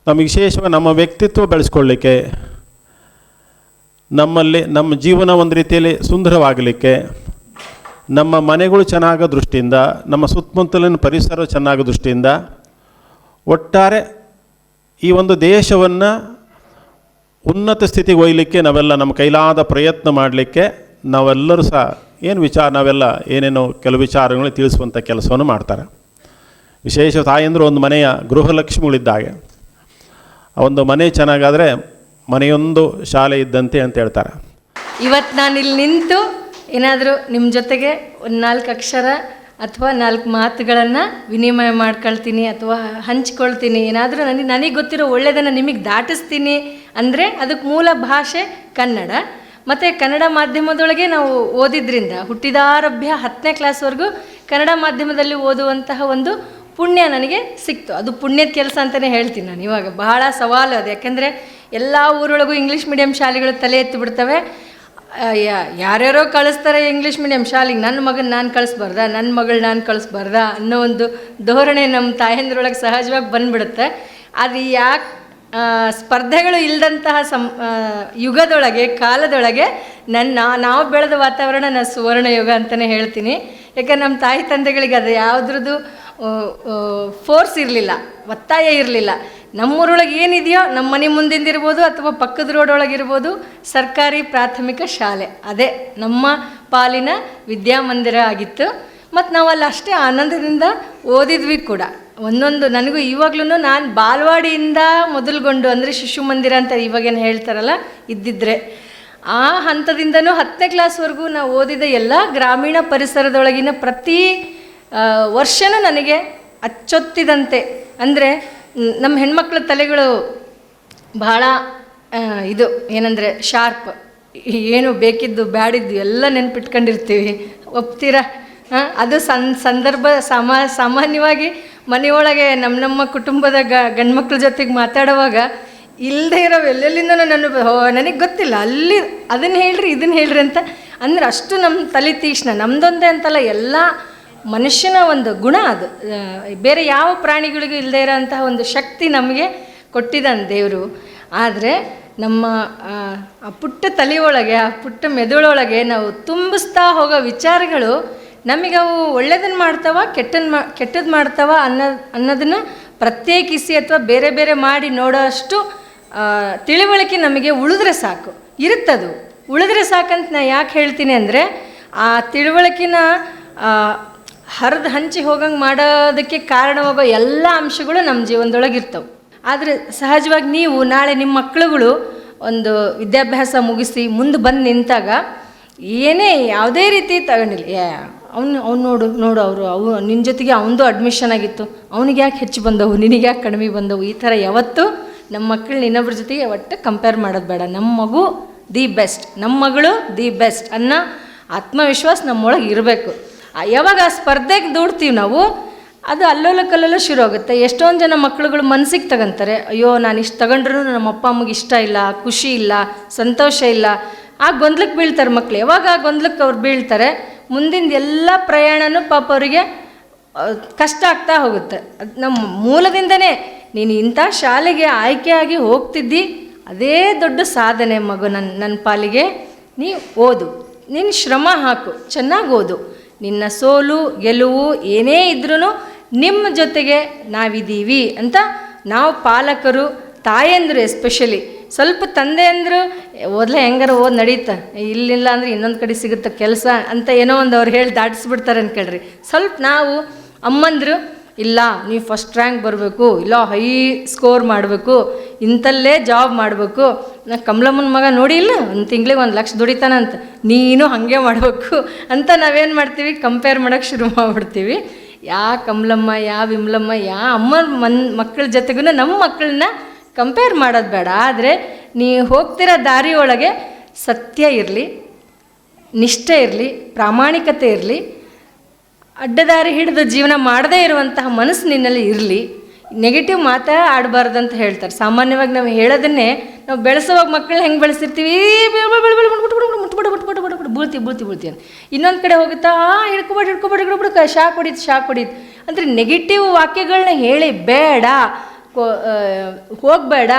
ನಮಗೆ ವಿಶೇಷವಾಗಿ ನಮ್ಮ ವ್ಯಕ್ತಿತ್ವ ಬೆಳೆಸ್ಕೊಳ್ಳಿಕ್ಕೆ, ನಮ್ಮಲ್ಲಿ ನಮ್ಮ ಜೀವನ ಒಂದು ರೀತಿಯಲ್ಲಿ ಸುಂದರವಾಗಲಿಕ್ಕೆ, ನಮ್ಮ ಮನೆಗಳು ಚೆನ್ನಾಗೋ ದೃಷ್ಟಿಯಿಂದ, ನಮ್ಮ ಸುತ್ತಮುತ್ತಲಿನ ಪರಿಸರ ಚೆನ್ನಾಗೋ ದೃಷ್ಟಿಯಿಂದ, ಒಟ್ಟಾರೆ ಈ ಒಂದು ದೇಶವನ್ನು ಉನ್ನತ ಸ್ಥಿತಿಗೆ ಒಯ್ಯಲಿಕ್ಕೆ ನಾವೆಲ್ಲ ನಮ್ಮ ಕೈಲಾದ ಪ್ರಯತ್ನ ಮಾಡಲಿಕ್ಕೆ ನಾವೆಲ್ಲರೂ ಸಹ ನಾವೆಲ್ಲ ಏನೇನೋ ಕೆಲವು ವಿಚಾರಗಳನ್ನು ತಿಳಿಸುವಂಥ ಕೆಲಸವನ್ನು ಮಾಡ್ತಾರೆ. ವಿಶೇಷ ತಾಯಂದರು ಒಂದು ಮನೆಯ ಗೃಹಲಕ್ಷ್ಮಿಗಳಿದ್ದಾಗೆ, ಒಂದು ಮನೆ ಚೆನ್ನಾಗಾದರೆ ಮನೆಯೊಂದು ಶಾಲೆ ಇದ್ದಂತೆ ಅಂತ ಹೇಳ್ತಾರೆ. ಇವತ್ತು ನಾನು ಇಲ್ಲಿ ನಿಂತು ಏನಾದರೂ ನಿಮ್ಮ ಜೊತೆಗೆ ಒಂದು 4 ಅಕ್ಷರ ಅಥವಾ 4 ಮಾತುಗಳನ್ನು ವಿನಿಮಯ ಮಾಡ್ಕೊಳ್ತೀನಿ ಅಥವಾ ಹಂಚ್ಕೊಳ್ತೀನಿ, ಏನಾದರೂ ನನಗೆ ಗೊತ್ತಿರೋ ಒಳ್ಳೆಯದನ್ನು ನಿಮಗೆ ದಾಟಿಸ್ತೀನಿ ಅಂದರೆ ಅದಕ್ಕೆ ಮೂಲ ಭಾಷೆ ಕನ್ನಡ. ಮತ್ತು ಕನ್ನಡ ಮಾಧ್ಯಮದೊಳಗೆ ನಾವು ಓದಿದ್ರಿಂದ ಹುಟ್ಟಿದಾರಭ್ಯ 10ನೇ ಕ್ಲಾಸ್ವರೆಗೂ ಕನ್ನಡ ಮಾಧ್ಯಮದಲ್ಲಿ ಓದುವಂತಹ ಒಂದು ಪುಣ್ಯ ನನಗೆ ಸಿಕ್ತು. ಅದು ಪುಣ್ಯದ ಕೆಲಸ ಅಂತಲೇ ಹೇಳ್ತೀನಿ ನಾನು. ಇವಾಗ ಬಹಳ ಸವಾಲು ಅದು, ಯಾಕೆಂದರೆ ಎಲ್ಲ ಊರೊಳಗೂ ಇಂಗ್ಲೀಷ್ ಮೀಡಿಯಮ್ ಶಾಲೆಗಳು ತಲೆ ಎತ್ತಿ ಬಿಡ್ತವೆ. ಯಾರ್ಯಾರೋ ಕಳಿಸ್ತಾರೆ ಇಂಗ್ಲೀಷ್ ಮೀಡಿಯಮ್ ಶಾಲೆಗೆ, ನನ್ನ ಮಗನ ನಾನು ಕಳಿಸ್ಬಾರ್ದ, ನನ್ನ ಮಗಳು ನಾನು ಕಳಿಸ್ಬಾರ್ದ ಅನ್ನೋ ಒಂದು ಧೋರಣೆ ನಮ್ಮ ತಾಯಂದ್ರೊಳಗೆ ಸಹಜವಾಗಿ ಬಂದುಬಿಡುತ್ತೆ. ಅದು ಯಾಕೆ ಸ್ಪರ್ಧೆಗಳು ಇಲ್ಲದಂತಹ ಯುಗದೊಳಗೆ, ಕಾಲದೊಳಗೆ ನಾವು ಬೆಳೆದ ವಾತಾವರಣ ನಾನು ಸುವರ್ಣ ಯುಗ ಅಂತಲೇ ಹೇಳ್ತೀನಿ. ಯಾಕಂದ್ರೆ ನಮ್ಮ ತಾಯಿ ತಂದೆಗಳಿಗೆ ಅದು ಯಾವುದ್ರದ್ದು ಫೋರ್ಸ್ ಇರಲಿಲ್ಲ, ಒತ್ತಾಯ ಇರಲಿಲ್ಲ. ನಮ್ಮೂರೊಳಗೆ ಏನಿದೆಯೋ ನಮ್ಮ ಮನೆ ಮುಂದಿಂದಿರ್ಬೋದು ಅಥವಾ ಪಕ್ಕದ ರೋಡೊಳಗಿರ್ಬೋದು ಸರ್ಕಾರಿ ಪ್ರಾಥಮಿಕ ಶಾಲೆ, ಅದೇ ನಮ್ಮ ಪಾಲಿನ ವಿದ್ಯಾಮಂದಿರ ಆಗಿತ್ತು. ಮತ್ತು ನಾವಲ್ಲಿ ಅಷ್ಟೇ ಆನಂದದಿಂದ ಓದಿದ್ವಿ ಕೂಡ. ಒಂದೊಂದು ನನಗೂ ಇವಾಗ್ಲೂ ನಾನು ಬಾಲ್ವಾಡಿಯಿಂದ ಮೊದಲುಗೊಂಡು ಅಂದರೆ ಶಿಶು ಮಂದಿರ ಅಂತ ಇವಾಗೇನು ಹೇಳ್ತಾರಲ್ಲ ಇದ್ದಿದ್ರೆ ಆ ಹಂತದಿಂದನೂ 10ನೇ ಕ್ಲಾಸ್ವರೆಗೂ ನಾವು ಓದಿದ ಎಲ್ಲ ಗ್ರಾಮೀಣ ಪರಿಸರದೊಳಗಿನ ಪ್ರತಿ ವರ್ಷನೂ ನನಗೆ ಅಚ್ಚೊತ್ತಿದಂತೆ. ಅಂದರೆ ನಮ್ಮ ಹೆಣ್ಮಕ್ಳ ತಲೆಗಳು ಭಾಳ ಇದು ಏನಂದರೆ ಶಾರ್ಪ್, ಏನು ಬೇಕಿದ್ದು ಬ್ಯಾಡಿದ್ದು ಎಲ್ಲ ನೆನ್ಪಿಟ್ಕೊಂಡಿರ್ತೀವಿ. ಒಪ್ತೀರಾ? ಅದು ಸಂದರ್ಭ ಸಾಮಾನ್ಯವಾಗಿ ಮನೆಯೊಳಗೆ ನಮ್ಮ ಕುಟುಂಬದ ಗಂಡ್ಮಕ್ಳ ಜೊತೆಗೆ ಮಾತಾಡುವಾಗ ಇಲ್ಲದೆ ಇರೋ ಎಲ್ಲೆಲ್ಲಿಂದನೂ ನನಗೆ ಗೊತ್ತಿಲ್ಲ, ಅಲ್ಲಿ ಅದನ್ನು ಹೇಳ್ರಿ ಇದನ್ನು ಹೇಳ್ರಿ ಅಂತ. ಅಂದರೆ ಅಷ್ಟು ನಮ್ಮ ತಲೆ ತೀಕ್ಷ್ಣ. ನಮ್ಮದೊಂದೇ ಅಂತಲ್ಲ, ಎಲ್ಲ ಮನುಷ್ಯನ ಒಂದು ಗುಣ ಅದು. ಬೇರೆ ಯಾವ ಪ್ರಾಣಿಗಳಿಗೂ ಇಲ್ಲದೆ ಇರೋಂತಹ ಒಂದು ಶಕ್ತಿ ನಮಗೆ ಕೊಟ್ಟಿದ್ದಾನೆ ದೇವರು. ಆದರೆ ನಮ್ಮ ಆ ಪುಟ್ಟ ತಲೆಯೊಳಗೆ, ಆ ಪುಟ್ಟ ಮೆದುಳೊಳಗೆ ನಾವು ತುಂಬಿಸ್ತಾ ಹೋಗೋ ವಿಚಾರಗಳು ನಮಗೆ ಅವು ಒಳ್ಳೇದನ್ನು ಮಾಡ್ತಾವ ಕೆಟ್ಟದ್ದು ಮಾಡ್ತಾವ ಅನ್ನೋದನ್ನು ಪ್ರತ್ಯೇಕಿಸಿ ಅಥವಾ ಬೇರೆ ಬೇರೆ ಮಾಡಿ ನೋಡೋ ಅಷ್ಟು ತಿಳಿವಳಿಕೆ ನಮಗೆ ಉಳಿದ್ರೆ ಸಾಕು, ಇರುತ್ತದು. ಉಳಿದ್ರೆ ಸಾಕಂತ ನಾ ಯಾಕೆ ಹೇಳ್ತೀನಿ ಅಂದರೆ, ಆ ತಿಳುವಳಿಕೆನ ಹಂಚಿ ಹೋಗಂಗೆ ಮಾಡೋದಕ್ಕೆ ಕಾರಣವಾಗೋ ಎಲ್ಲ ಅಂಶಗಳು ನಮ್ಮ ಜೀವನದೊಳಗೆ ಇರ್ತವೆ. ಆದರೆ ಸಹಜವಾಗಿ ನೀವು ನಾಳೆ ನಿಮ್ಮ ಮಕ್ಕಳುಗಳು ಒಂದು ವಿದ್ಯಾಭ್ಯಾಸ ಮುಗಿಸಿ ಮುಂದೆ ಬಂದು ನಿಂತಾಗ ಯಾವುದೇ ರೀತಿ ತಗೊಂಡಿಲ್ಲ, ಅವ್ನು ನೋಡು ಅವು ನಿನ್ನ ಜೊತೆಗೆ ಅವನದು ಅಡ್ಮಿಷನ್ ಆಗಿತ್ತು, ಅವನಿಗೆ ಯಾಕೆ ಹೆಚ್ಚು ಬಂದವು, ನಿನಗೆ ಯಾಕೆ ಕಡಿಮೆ ಬಂದವು, ಈ ಥರ ಯಾವತ್ತೂ ನಮ್ಮ ಮಕ್ಕಳನ್ನ ಇನ್ನೊಬ್ಬರ ಜೊತೆಗೆ ಒಟ್ಟು ಕಂಪೇರ್ ಮಾಡೋದು ಬೇಡ. ನಮ್ಮ ಮಗು ದಿ ಬೆಸ್ಟ್, ನಮ್ಮ ಮಗಳು ದಿ ಬೆಸ್ಟ್ ಅನ್ನೋ ಆತ್ಮವಿಶ್ವಾಸ ನಮ್ಮೊಳಗೆ ಇರಬೇಕು. ಯಾವಾಗ ಆ ಸ್ಪರ್ಧೆಗೆ ದೂಡ್ತೀವಿ ನಾವು, ಅದು ಅಲ್ಲೋಲ ಕಲ್ಲೋಲ ಶುರು ಆಗುತ್ತೆ. ಎಷ್ಟೊಂದು ಜನ ಮಕ್ಕಳುಗಳು ಮನಸ್ಸಿಗೆ ತಗೊಂತಾರೆ, ಅಯ್ಯೋ ನಾನು ಇಷ್ಟು ತಗೊಂಡ್ರೂ ನಮ್ಮ ಅಪ್ಪ ಅಮ್ಮಗೆ ಇಷ್ಟ ಇಲ್ಲ, ಖುಷಿ ಇಲ್ಲ, ಸಂತೋಷ ಇಲ್ಲ. ಆ ಗೊಂದಲಕ್ಕೆ ಬೀಳ್ತಾರೆ ಮಕ್ಕಳು. ಯಾವಾಗ ಆ ಗೊಂದಲಕ್ಕೆ ಅವ್ರು ಬೀಳ್ತಾರೆ, ಮುಂದಿನ ಎಲ್ಲ ಪ್ರಯಾಣನೂ ಪಾಪ ಅವರಿಗೆ ಕಷ್ಟ ಆಗ್ತಾ ಹೋಗುತ್ತೆ. ಅದು ನಮ್ಮ ಮೂಲದಿಂದನೇ ನೀನು ಇಂಥ ಶಾಲೆಗೆ ಆಯ್ಕೆಯಾಗಿ ಹೋಗ್ತಿದ್ದಿ, ಅದೇ ದೊಡ್ಡ ಸಾಧನೆ ಮಗು. ನನ್ನ ಪಾಲಿಗೆ ನೀ ಓದು, ನೀನು ಶ್ರಮ ಹಾಕು, ಚೆನ್ನಾಗಿ ಓದು. ನಿನ್ನ ಸೋಲು ಗೆಲುವು ಏನೇ ಇದ್ರೂ ನಿಮ್ಮ ಜೊತೆಗೆ ನಾವಿದ್ದೀವಿ ಅಂತ ನಾವು ಪಾಲಕರು, ತಾಯಂದರು ಎಸ್ಪೆಷಲಿ, ಸ್ವಲ್ಪ ತಂದೆ ಅಂದರು ಓದ್ಲೆ ಹೆಂಗಾರ ಓದ್ ನಡೀತಾ, ಇಲ್ಲಿಲ್ಲ ಅಂದರೆ ಇನ್ನೊಂದು ಕಡೆ ಸಿಗುತ್ತೆ ಕೆಲಸ ಅಂತ ಏನೋ ಒಂದು ಅವ್ರು ಹೇಳಿ ದಾಟಿಸ್ಬಿಡ್ತಾರೆ ಅನ್ಕೊಳ್ರಿ. ಸ್ವಲ್ಪ ನಾವು ಅಮ್ಮಂದರು, ಇಲ್ಲ ನೀವು ಫಸ್ಟ್ ರ್ಯಾಂಕ್ ಬರಬೇಕು, ಇಲ್ಲ ಹೈ ಸ್ಕೋರ್ ಮಾಡಬೇಕು, ಇಂಥಲ್ಲೇ ಜಾಬ್ ಮಾಡಬೇಕು. ನಾ ಕಮಲಮ್ಮನ ಮಗ ನೋಡಿ ಇಲ್ಲ ಒಂದು ತಿಂಗಳಿಗೆ 1 ಲಕ್ಷ ದುಡಿತಾನಂತ, ನೀನು ಹಾಗೆ ಮಾಡಬೇಕು ಅಂತ ನಾವೇನು ಮಾಡ್ತೀವಿ, ಕಂಪೇರ್ ಮಾಡೋಕ್ಕೆ ಶುರು ಮಾಡಿಬಿಡ್ತೀವಿ. ಕಮಲಮ್ಮ ವಿಮಲಮ್ಮ ಅಮ್ಮನ ಮಕ್ಕಳ ಜೊತೆಗೂ ನಮ್ಮ ಮಕ್ಕಳನ್ನ ಕಂಪೇರ್ ಮಾಡೋದು ಬೇಡ. ಆದರೆ ನೀವು ಹೋಗ್ತಿರೋ ದಾರಿಯೊಳಗೆ ಸತ್ಯ ಇರಲಿ, ನಿಷ್ಠೆ ಇರಲಿ, ಪ್ರಾಮಾಣಿಕತೆ ಇರಲಿ, ಅಡ್ಡದಾರಿ ಹಿಡಿದು ಜೀವನ ಮಾಡದೇ ಇರುವಂತಹ ಮನಸ್ಸು ನಿನ್ನಲ್ಲಿ ಇರಲಿ. ನೆಗೆಟಿವ್ ಮಾತೇ ಆಡಬಾರ್ದಂತ ಹೇಳ್ತಾರೆ. ಸಾಮಾನ್ಯವಾಗಿ ನಾವು ಹೇಳೋದನ್ನೇ ನಾವು ಬೆಳೆಸೋವಾಗ ಮಕ್ಕಳು ಹೆಂಗೆ ಬೆಳೆಸಿರ್ತೀವಿ, ಬೀಳ್ತೀವಿ ಅಂತ. ಇನ್ನೊಂದು ಕಡೆ ಹೋಗುತ್ತಾ ಹಿಡ್ಕೊಬೇಡಿ ಶಾಕ್ ಹೊಡೀತು ಅಂದರೆ ನೆಗೆಟಿವ್ ವಾಕ್ಯಗಳನ್ನ ಹೇಳಿ ಬೇಡ, ಹೋಗಬೇಡ,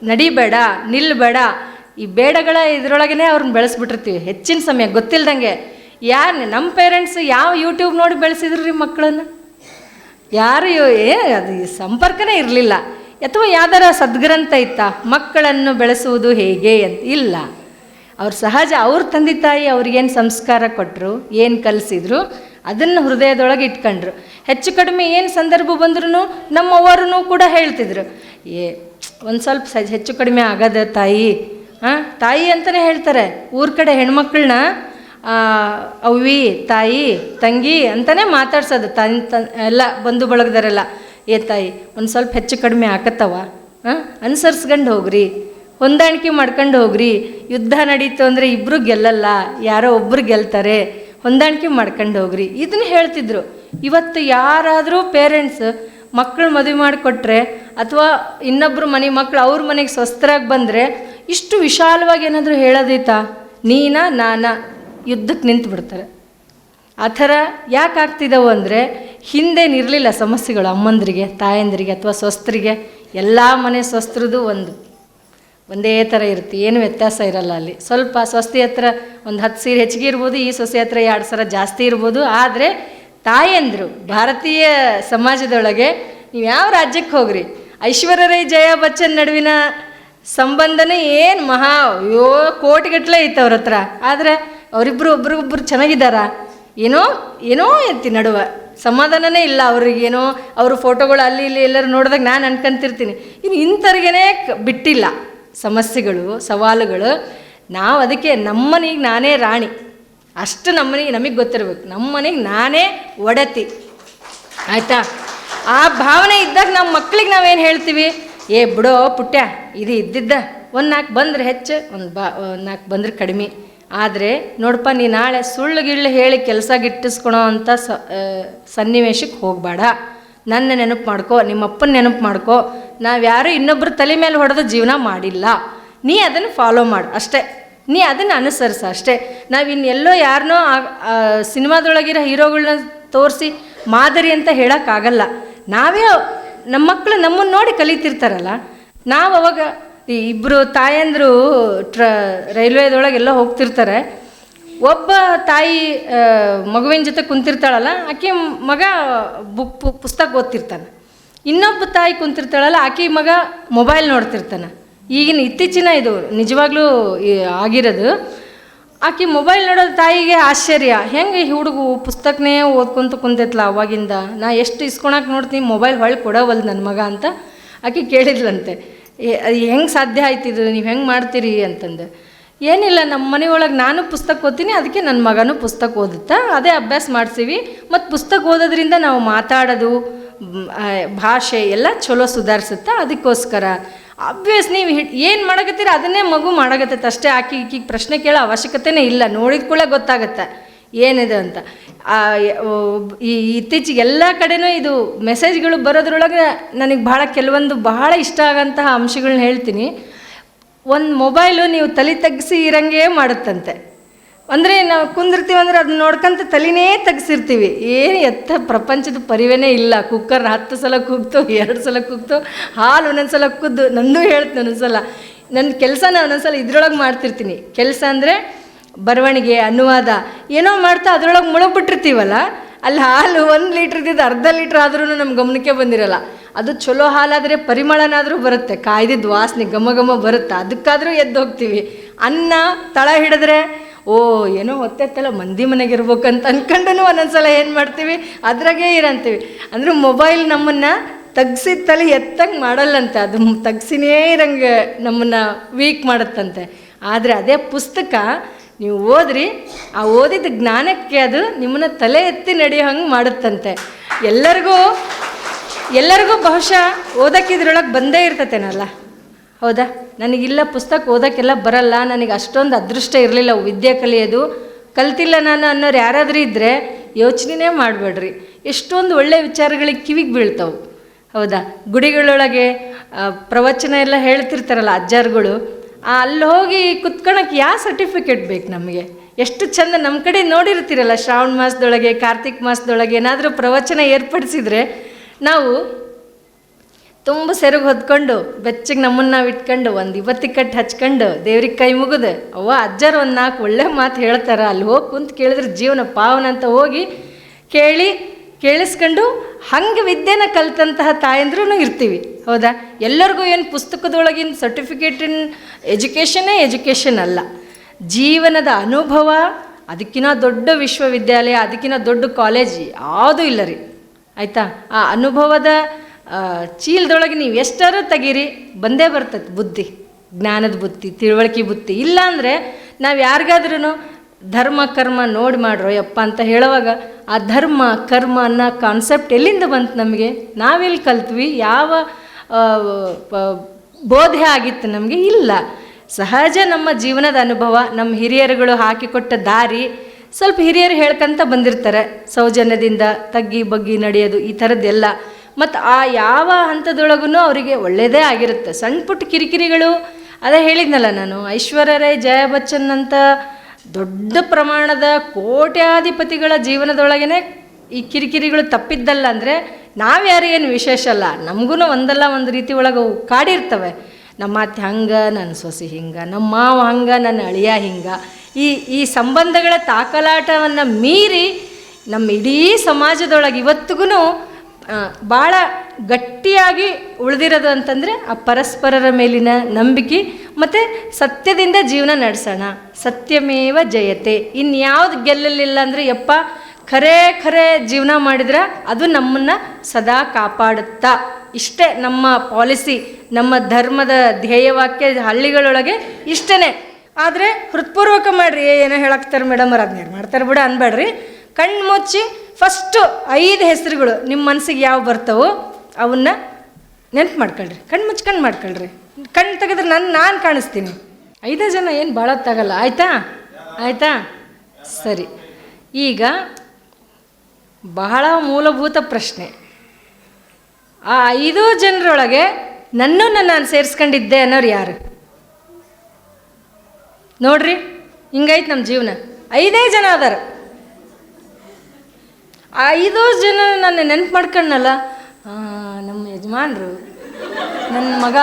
ನಡಿಬೇಡ, ನಿಲ್ಲಬೇಡ, ಈ ಬೇಡಗಳ ಇದರೊಳಗೇ ಅವ್ರನ್ನ ಬೆಳೆಸ್ಬಿಟ್ಟಿರ್ತೀವಿ ಹೆಚ್ಚಿನ ಸಮಯ ಗೊತ್ತಿಲ್ದಂಗೆ. ನಮ್ಮ ಪೇರೆಂಟ್ಸ್ ಯಾವ ಯೂಟ್ಯೂಬ್ ನೋಡಿ ಬೆಳೆಸಿದ್ರು ರೀ ಮಕ್ಕಳನ್ನು? ಯಾರು ಅದು ಸಂಪರ್ಕನೇ ಇರಲಿಲ್ಲ. ಅಥವಾ ಯಾವ್ದಾರ ಸದ್ಗ್ರಂಥ ಇತ್ತಾ ಮಕ್ಕಳನ್ನು ಬೆಳೆಸುವುದು ಹೇಗೆ ಅಂತ? ಇಲ್ಲ. ಅವ್ರು ಸಹಜ ಅವ್ರ ತಂದೆ ತಾಯಿ ಅವ್ರಿಗೇನು ಸಂಸ್ಕಾರ ಕೊಟ್ಟರು, ಏನು ಕಲಿಸಿದ್ರು, ಅದನ್ನು ಹೃದಯದೊಳಗೆ ಇಟ್ಕೊಂಡ್ರು. ಹೆಚ್ಚು ಕಡಿಮೆ ಏನು ಸಂದರ್ಭ ಬಂದ್ರೂ ನಮ್ಮವರು ಕೂಡ ಹೇಳ್ತಿದ್ರು, ಒಂದು ಸ್ವಲ್ಪ ಹೆಚ್ಚು ಕಡಿಮೆ ಆಗದ ತಾಯಿ ಅಂತಲೇ ಹೇಳ್ತಾರೆ. ಊರ ಕಡೆ ಹೆಣ್ಮಕ್ಳನ್ನ ಅವ್ವಿ, ತಾಯಿ, ತಂಗಿ ಅಂತಲೇ ಮಾತಾಡ್ಸೋದು. ಎಲ್ಲ ಬಂಧು ಬಳಗದರೆಲ್ಲ, ತಾಯಿ ಒಂದು ಸ್ವಲ್ಪ ಹೆಚ್ಚು ಕಡಿಮೆ ಆಕತ್ತವ, ಅನುಸರಿಸ್ಕೊಂಡು ಹೋಗ್ರಿ, ಹೊಂದಾಣಿಕೆ ಮಾಡ್ಕೊಂಡು ಹೋಗ್ರಿ. ಯುದ್ಧ ನಡೀತು ಅಂದರೆ ಇಬ್ಬರು ಗೆಲ್ಲಲ್ಲ, ಯಾರೋ ಒಬ್ಬರು ಗೆಲ್ತಾರೆ, ಹೊಂದಾಣಿಕೆ ಮಾಡ್ಕೊಂಡು ಹೋಗ್ರಿ, ಇದನ್ನ ಹೇಳ್ತಿದ್ರು. ಇವತ್ತು ಯಾರಾದರೂ ಪೇರೆಂಟ್ಸ್ ಮಕ್ಕಳು ಮದುವೆ ಮಾಡಿಕೊಟ್ರೆ ಅಥವಾ ಇನ್ನೊಬ್ಬರು ಮಕ್ಕಳು ಅವ್ರ ಮನೆಗೆ ಸ್ವಸ್ಥರಾಗಿ ಬಂದರೆ ಇಷ್ಟು ವಿಶಾಲವಾಗಿ ಏನಾದರೂ ಹೇಳೋದೈತಾ? ನಾನಾ ಯುದ್ಧಕ್ಕೆ ನಿಂತು ಬಿಡ್ತಾರೆ. ಆ ಥರ ಯಾಕೆ ಆಗ್ತಿದ್ದವು ಅಂದರೆ ಹಿಂದೇನಿರಲಿಲ್ಲ ಸಮಸ್ಯೆಗಳು ಅಮ್ಮಂದರಿಗೆ, ತಾಯಂದರಿಗೆ ಅಥವಾ ಸ್ವಸ್ಥರಿಗೆ. ಎಲ್ಲ ಮನೆ ಸ್ವಸ್ಥರದು ಒಂದೇ ಥರ ಇರುತ್ತೆ, ಏನು ವ್ಯತ್ಯಾಸ ಇರಲ್ಲ. ಅಲ್ಲಿ ಸ್ವಲ್ಪ ಸ್ವಸ್ತಿ ಹತ್ರ ಒಂದು 10 ಸೀರೆ ಹೆಚ್ಚಿಗೆ ಇರ್ಬೋದು, ಈ ಸೊಸೆ ಹತ್ರ 2 ಸರ ಜಾಸ್ತಿ ಇರ್ಬೋದು. ಆದರೆ ತಾಯಂದರು ಭಾರತೀಯ ಸಮಾಜದೊಳಗೆ ನೀವು ಯಾವ ರಾಜ್ಯಕ್ಕೆ ಹೋಗ್ರಿ, ಐಶ್ವರ್ಯ ರೈ ಜಯಾ ಬಚ್ಚನ್ ನಡುವಿನ ಸಂಬಂಧನೇ ಏನು ಕೋಟಿಗಟ್ಟಲೆ ಐತೆ ಅವ್ರ ಹತ್ರ. ಆದರೆ ಅವರಿಬ್ಬರು ಒಬ್ರಿಗೊಬ್ರು ಚೆನ್ನಾಗಿದ್ದಾರಾ? ಏನೋ ಐತಿ ನಡುವೆ, ಸಮಾಧಾನನೇ ಇಲ್ಲ ಅವ್ರಿಗೇನೋ. ಅವ್ರ ಫೋಟೋಗಳು ಅಲ್ಲಿ ಇಲ್ಲಿ ಎಲ್ಲರೂ ನೋಡಿದಾಗ ನಾನು ಅನ್ಕೊಂತಿರ್ತೀನಿ, ಇಂಥವ್ರಿಗೇ ಬಿಟ್ಟಿಲ್ಲ ಸಮಸ್ಯೆಗಳು, ಸವಾಲುಗಳು. ನಾವು ಅದಕ್ಕೆ ನಮ್ಮನೆಗೆ ನಾನೇ ರಾಣಿ, ಅಷ್ಟು ನಮ್ಮನೆಗೆ ನಮಗೆ ಗೊತ್ತಿರಬೇಕು, ನಮ್ಮನೆಗೆ ನಾನೇ ಒಡತಿ, ಆಯಿತಾ? ಆ ಭಾವನೆ ಇದ್ದಾಗ ನಮ್ಮ ಮಕ್ಳಿಗೆ ನಾವೇನು ಹೇಳ್ತೀವಿ, ಏ ಬಿಡೋ ಪುಟ್ಯ, ಇದು ಇದ್ದಿದ್ದ 1-4 ಬಂದರೆ ಹೆಚ್ಚು, 1-4 ಬಂದರೆ ಕಡಿಮೆ. ಆದರೆ ನೋಡಪ್ಪ, ನೀ ನಾಳೆ ಸುಳ್ಳು ಗಿಳ್ಳು ಹೇಳಿ ಕೆಲಸ ಗಿಟ್ಟಿಸ್ಕೊಳೋ ಅಂಥ ಸನ್ನಿವೇಶಕ್ಕೆ ಹೋಗಬೇಡ. ನನ್ನ ನೆನಪು ಮಾಡ್ಕೋ, ನಿಮ್ಮಪ್ಪನ ನೆನಪು ಮಾಡ್ಕೋ. ನಾವು ಯಾರು ಇನ್ನೊಬ್ಬರ ತಲೆ ಮೇಲೆ ಹೊಡೆದು ಜೀವನ ಮಾಡಿಲ್ಲ, ನೀ ಅದನ್ನು ಫಾಲೋ ಮಾಡು ಅಷ್ಟೇ, ನೀ ಅದನ್ನು ಅನುಸರಿಸ ಅಷ್ಟೇ. ನಾವು ಇನ್ನೆಲ್ಲೋ ಯಾರನ್ನೋ ಸಿನಿಮಾದೊಳಗಿರೋ ಹೀರೋಗಳನ್ನ ತೋರಿಸಿ ಮಾದರಿ ಅಂತ ಹೇಳೋಕ್ಕಾಗಲ್ಲ. ನಾವೇ ನಮ್ಮ ಮಕ್ಕಳು ನಮ್ಮನ್ನು ನೋಡಿ ಕಲಿತಿರ್ತಾರಲ್ಲ. ನಾವು ಅವಾಗ ಇಬ್ಬರು ತಾಯಂದರು ರೈಲ್ವೇದೊಳಗೆಲ್ಲ ಹೋಗ್ತಿರ್ತಾರೆ. ಒಬ್ಬ ತಾಯಿ ಮಗುವಿನ ಜೊತೆ ಕುಂತಿರ್ತಾಳಲ್ಲ, ಆಕೆ ಮಗ ಪುಸ್ತಕ ಓದ್ತಿರ್ತಾನೆ. ಇನ್ನೊಬ್ಬ ತಾಯಿ ಕುಂತಿರ್ತಾಳಲ್ಲ, ಆಕೆ ಮಗ ಮೊಬೈಲ್ ನೋಡ್ತಿರ್ತಾನೆ. ಈಗಿನ ಇತ್ತೀಚಿನ ಇದು ನಿಜವಾಗ್ಲೂ ಆಗಿರೋದು. ಆಕೆ ಮೊಬೈಲ್ ನೋಡೋದು ತಾಯಿಗೆ ಆಶ್ಚರ್ಯ, ಹೆಂಗೆ ಈ ಹುಡುಗು ಪುಸ್ತಕನೇ ಓದ್ಕೊಂತ ಕುಂತೈತ್ಲ ಅವಾಗಿಂದ, ನಾ ಎಷ್ಟು ಇಸ್ಕೊಳಕ್ಕೆ ನೋಡ್ತೀನಿ, ಮೊಬೈಲ್ ಹೊಳ್ಳಿ ಕೊಡವಲ್ದು ನನ್ನ ಮಗ ಅಂತ ಆಕೆ ಕೇಳಿದ್ಲಂತೆ. ಹೆಂಗೆ ಸಾಧ್ಯ ಆಯ್ತಿದ್ದು, ನೀವು ಹೆಂಗೆ ಮಾಡ್ತೀರಿ ಅಂತಂದು. ಏನಿಲ್ಲ, ನಮ್ಮ ಮನೆಯೊಳಗೆ ನಾನು ಪುಸ್ತಕ ಓದ್ತೀನಿ, ಅದಕ್ಕೆ ನನ್ನ ಮಗನೂ ಪುಸ್ತಕ ಓದುತ್ತಾ, ಅದೇ ಅಭ್ಯಾಸ ಮಾಡಿಸ್ತೀವಿ. ಮತ್ತು ಪುಸ್ತಕ ಓದೋದ್ರಿಂದ ನಾವು ಮಾತಾಡೋದು, ಭಾಷೆ ಎಲ್ಲ ಚಲೋ ಸುಧಾರಿಸುತ್ತಾ, ಅದಕ್ಕೋಸ್ಕರ ಆಬ್ವಿಯಸ್ ನೀವು ಏನು ಮಾಡಕತ್ತೀರ ಅದನ್ನೇ ಮಗು ಮಾಡಕತ್ತೈತೆ ಅಷ್ಟೇ. ಈಕಿಗೆ ಪ್ರಶ್ನೆ ಕೇಳೋ ಅವಶ್ಯಕತೆನೇ ಇಲ್ಲ, ನೋಡಿದ ಕೂಡಲೇ ಗೊತ್ತಾಗತ್ತೆ ಏನಿದೆ ಅಂತ. ಈ ಇತ್ತೀಚೆಗೆ ಎಲ್ಲ ಕಡೆನೂ ಇದು ಮೆಸೇಜ್ಗಳು ಬರೋದ್ರೊಳಗೆ ನನಗೆ ಕೆಲವೊಂದು ಬಹಳ ಇಷ್ಟ ಆಗೋಂತಹ ಅಂಶಗಳನ್ನ ಹೇಳ್ತೀನಿ. ಒಂದು ಮೊಬೈಲು ನೀವು ತಲೆ ತಗ್ಗಿಸಿ ಇರಂಗೇ ಮಾಡುತ್ತಂತೆ. ಅಂದರೆ ನಾವು ಕುಂದಿರ್ತೀವಿ ಅಂದರೆ ಅದನ್ನ ನೋಡ್ಕೊಂತ ತಲೆನೇ ತೆಗ್ಸಿರ್ತೀವಿ. ಏನು ಪ್ರಪಂಚದ ಪರಿವೇನೇ ಇಲ್ಲ. ಕುಕ್ಕರ್ 10 ಸಲ ಕೂಗ್ತು, 2 ಸಲ ಕೂಗ್ತು, ಹಾಲು ಒಂದೊಂದು ಸಲ ಕುದ್ದು, ನಂದು ಹೇಳ್ತೀನಿ ಒಂದೊಂದ್ಸಲ. ನನ್ನ ಕೆಲಸನ ಒಂದೊಂದ್ಸಲ ಇದ್ರೊಳಗೆ ಮಾಡ್ತಿರ್ತೀನಿ. ಕೆಲಸ ಅಂದರೆ ಬರವಣಿಗೆ, ಅನುವಾದ ಏನೋ ಮಾಡ್ತಾ ಅದರೊಳಗೆ ಮುಳುಗ್ಬಿಟ್ಟಿರ್ತೀವಲ್ಲ, ಅಲ್ಲಿ ಹಾಲು 1 ಲೀಟ್ರ್ ಇದ್ದಿದ್ದು ಅರ್ಧ ಲೀಟ್ರ್ ಆದ್ರೂ ನಮ್ಮ ಗಮನಕ್ಕೆ ಬಂದಿರಲ್ಲ. ಅದು ಚಲೋ ಹಾಲಾದರೆ ಪರಿಮಳನಾದರೂ ಬರುತ್ತೆ, ಕಾಯ್ದಿದ್ದು ವಾಸನೆ ಘಮ ಘಮ ಬರುತ್ತೆ, ಅದಕ್ಕಾದರೂ ಎದ್ದು ಹೋಗ್ತೀವಿ. ಅನ್ನ ತಳ ಹಿಡಿದ್ರೆ ಏನೋ ಹೊತ್ತೆತ್ತಲ್ಲ ಮಂದಿ ಮನೆಗೆ ಇರ್ಬೇಕಂತ ಅಂದ್ಕೊಂಡು ಒಂದೊಂದ್ಸಲ ಏನು ಮಾಡ್ತೀವಿ, ಅದ್ರಾಗೇ ಇರಂತೀವಿ. ಅಂದರೆ ಮೊಬೈಲ್ ನಮ್ಮನ್ನು ತಗ್ಸಿದ ತಲೆ ಎತ್ತಂಗೆ ಮಾಡಲ್ಲಂತೆ, ಅದು ತಗ್ಸಿನೇ ಇರಂಗೆ ನಮ್ಮನ್ನು ವೀಕ್ ಮಾಡುತ್ತಂತೆ. ಆದರೆ ಅದೇ ಪುಸ್ತಕ ನೀವು ಓದ್ರಿ, ಆ ಓದಿದ ಜ್ಞಾನಕ್ಕೆ ಅದು ನಿಮ್ಮನ್ನು ತಲೆ ಎತ್ತಿ ನಡೆಯೋ ಹಂಗೆ ಮಾಡುತ್ತಂತೆ. ಎಲ್ಲರಿಗೂ ಬಹುಶಃ ಓದಕ್ಕಿದ್ರೊಳಗೆ ಬಂದೇ ಇರ್ತತೇನಲ್ಲ, ಹೌದಾ? ನನಗಿಲ್ಲ ಪುಸ್ತಕ ಓದೋಕ್ಕೆಲ್ಲ ಬರಲ್ಲ, ನನಗೆ ಅಷ್ಟೊಂದು ಅದೃಷ್ಟ ಇರಲಿಲ್ಲ ವಿದ್ಯೆ ಕಲಿಯೋದು, ಕಲ್ತಿಲ್ಲ ನಾನು ಅನ್ನೋರು ಯಾರಾದರೂ ಇದ್ದರೆ ಯೋಚನೆ ಮಾಡಬೇಡ್ರಿ. ಎಷ್ಟೊಂದು ಒಳ್ಳೆಯ ವಿಚಾರಗಳಿಗೆ ಕಿವಿಗೆ ಬೀಳ್ತಾವೆ, ಹೌದಾ? ಗುಡಿಗಳೊಳಗೆ ಪ್ರವಚನ ಎಲ್ಲ ಹೇಳ್ತಿರ್ತಾರಲ್ಲ ಅಜ್ಜಾರುಗಳು, ಅಲ್ಲಿ ಹೋಗಿ ಕುತ್ಕೊಳಕ್ಕೆ ಯಾವ ಸರ್ಟಿಫಿಕೇಟ್ ಬೇಕು ನಮಗೆ? ಎಷ್ಟು ಚಂದ ನಮ್ಮ ಕಡೆ ನೋಡಿರ್ತೀರಲ್ಲ, ಶ್ರಾವಣ ಮಾಸದೊಳಗೆ, ಕಾರ್ತಿಕ್ ಮಾಸದೊಳಗೆ ಏನಾದರೂ ಪ್ರವಚನ ಏರ್ಪಡಿಸಿದರೆ ನಾವು ತುಂಬ ಸೆರಗು ಹೊದ್ಕೊಂಡು ಬೆಚ್ಚಗೆ ನಮ್ಮನ್ನು ನಾವು ಇಟ್ಕೊಂಡು ಒಂದು ಇವತ್ತಿ ಕಟ್ಟು ಹಚ್ಕೊಂಡು ದೇವ್ರಿಗೆ ಕೈ ಮುಗಿದು ಅಜ್ಜರು 1-4 ಒಳ್ಳೆ ಮಾತು ಹೇಳ್ತಾರೆ, ಅಲ್ಲಿ ಹೋಗಿ ಕುಂತು ಕೇಳಿದ್ರೆ ಜೀವನ ಪಾವನ ಅಂತ ಹೋಗಿ ಕೇಳಿಸ್ಕೊಂಡು ಹಂಗೆ ವಿದ್ಯೆನ ಕಲಿತಂತಹ ತಾಯಂದ್ರೂ ಇರ್ತೀವಿ, ಹೌದಾ? ಎಲ್ಲರಿಗೂ ಏನು ಪುಸ್ತಕದೊಳಗಿನ ಸರ್ಟಿಫಿಕೇಟಿನ ಎಜುಕೇಷನ್ ಅಲ್ಲ, ಜೀವನದ ಅನುಭವ. ಅದಕ್ಕಿಂತ ದೊಡ್ಡ ವಿಶ್ವವಿದ್ಯಾಲಯ, ಅದಕ್ಕಿಂತ ದೊಡ್ಡ ಕಾಲೇಜ್ ಯಾವುದೂ ಇಲ್ಲ ರೀ, ಆಯಿತಾ? ಆ ಅನುಭವದ ಚೀಲದೊಳಗೆ ನೀವು ಎಷ್ಟಾರು ತೆಗೀರಿ, ಬಂದೇ ಬರ್ತದೆ ಬುದ್ಧಿ, ಜ್ಞಾನದ ಬುದ್ಧಿ, ತಿಳುವಳಿಕೆ ಬುದ್ಧಿ. ಇಲ್ಲಾಂದರೆ ನಾವು ಯಾರಿಗಾದ್ರೂ ಧರ್ಮ ಕರ್ಮ ನೋಡಿ ಮಾಡ್ರೋ ಯಪ್ಪ ಅಂತ ಹೇಳುವಾಗ ಆ ಧರ್ಮ ಕರ್ಮ ಅನ್ನೋ ಕಾನ್ಸೆಪ್ಟ್ ಎಲ್ಲಿಂದ ಬಂತು ನಮಗೆ? ನಾವೆಲ್ಲಿ ಕಲ್ತ್ವಿ? ಯಾವ ಬೋಧೆ ಆಗಿತ್ತು ನಮಗೆ? ಇಲ್ಲ. ಸಹಜ ನಮ್ಮ ಜೀವನದ ಅನುಭವ, ನಮ್ಮ ಹಿರಿಯರುಗಳು ಹಾಕಿಕೊಟ್ಟ ದಾರಿ. ಸ್ವಲ್ಪ ಹಿರಿಯರು ಹೇಳ್ಕೊಂತ ಬಂದಿರ್ತಾರೆ, ಸೌಜನ್ಯದಿಂದ ತಗ್ಗಿ ಬಗ್ಗಿ ನಡೆಯೋದು, ಈ ಥರದ್ದೆಲ್ಲ. ಮತ್ತು ಆ ಯಾವ ಹಂತದೊಳಗೂ ಅವರಿಗೆ ಒಳ್ಳೆಯದೇ ಆಗಿರುತ್ತೆ. ಸಣ್ಣ ಪುಟ್ಟ ಕಿರಿಕಿರಿಗಳು, ಅದೇ ಹೇಳಿದ್ನಲ್ಲ ನಾನು, ಐಶ್ವರ್ಯ ರೈ, ಜಯಾ ಬಚ್ಚನ್ ಅಂತ ದೊಡ್ಡ ಪ್ರಮಾಣದ ಕೋಟ್ಯಾಧಿಪತಿಗಳ ಜೀವನದೊಳಗೇ ಈ ಕಿರಿಕಿರಿಗಳು ತಪ್ಪಿದ್ದಲ್ಲ ಅಂದರೆ ನಾವ್ಯಾರೇನು ವಿಶೇಷ ಅಲ್ಲ. ನಮಗೂ ಒಂದಲ್ಲ ಒಂದು ರೀತಿ ಒಳಗೆ ಕಾಡಿರ್ತವೆ. ನಮ್ಮ ಅತ್ತೆ ಹಂಗೆ, ನನ್ನ ಸೊಸೆ ಹಿಂಗೆ, ನಮ್ಮ ಮಾವ ಹಂಗೆ, ನನ್ನ ಅಳಿಯ ಹಿಂಗೆ. ಈ ಸಂಬಂಧಗಳ ತಾಕಲಾಟವನ್ನು ಮೀರಿ ನಮ್ಮ ಇಡೀ ಸಮಾಜದೊಳಗೆ ಇವತ್ತಿಗೂ ಭಾಳ ಗಟ್ಟಿಯಾಗಿ ಉಳಿದಿರೋದು ಅಂತಂದರೆ ಆ ಪರಸ್ಪರರ ಮೇಲಿನ ನಂಬಿಕೆ ಮತ್ತು ಸತ್ಯದಿಂದ ಜೀವನ ನಡೆಸೋಣ. ಸತ್ಯಮೇವ ಜಯತೆ. ಇನ್ಯಾವುದು ಗೆಲ್ಲಲಿಲ್ಲ ಅಂದರೆ ಯಪ್ಪ ಖರೆ ಜೀವನ ಮಾಡಿದ್ರೆ ಅದು ನಮ್ಮನ್ನು ಸದಾ ಕಾಪಾಡುತ್ತಾ. ಇಷ್ಟೇ ನಮ್ಮ ಪಾಲಿಸಿ, ನಮ್ಮ ಧರ್ಮದ ಧ್ಯೇಯವಾಕ್ಯ ಹಳ್ಳಿಗಳೊಳಗೆ ಇಷ್ಟೇ. ಆದರೆ ಹೃತ್ಪೂರ್ವಕ ಮಾಡಿರಿ. ಏನೋ ಹೇಳಕ್ತಾರೆ ಮೇಡಮ್ ಅವ್ರು ಅದನ್ನ ಮಾಡ್ತಾರೆ ಬಿಡು ಅನ್ಬೇಡ್ರಿ. ಕಣ್ಣು ಮುಚ್ಚಿ ಫಸ್ಟು 5 ಹೆಸರುಗಳು ನಿಮ್ಮ ಮನಸ್ಸಿಗೆ ಯಾವ ಬರ್ತಾವೋ ಅವನ್ನ ನೆನ್ಪು ಮಾಡ್ಕೊಳ್ರಿ. ಕಣ್ಣು ಮಾಡ್ಕೊಳ್ರಿ. ಕಣ್ಣು ತೆಗೆದ್ರೆ ನಾನು ಕಾಣಿಸ್ತೀನಿ. 5 ಜನ ಏನು ಭಾಳ ತಗಲ್ಲ. ಆಯಿತಾ ಸರಿ. ಈಗ ಬಹಳ ಮೂಲಭೂತ ಪ್ರಶ್ನೆ, ಆ 5 ಜನರೊಳಗೆ ನಾನು ಸೇರಿಸ್ಕೊಂಡಿದ್ದೆ ಅನ್ನೋರು ಯಾರು ನೋಡ್ರಿ? ಹಿಂಗೈತೆ ನಮ್ಮ ಜೀವನ. 5 ಜನ ಅದಾರ. ಆ 5 ಜನ ನಾನು ನೆನ್ಪು ಮಾಡ್ಕೊಂಡಲ್ಲ, ನಮ್ಮ ಯಜಮಾನ್ರು, ನನ್ನ ಮಗ,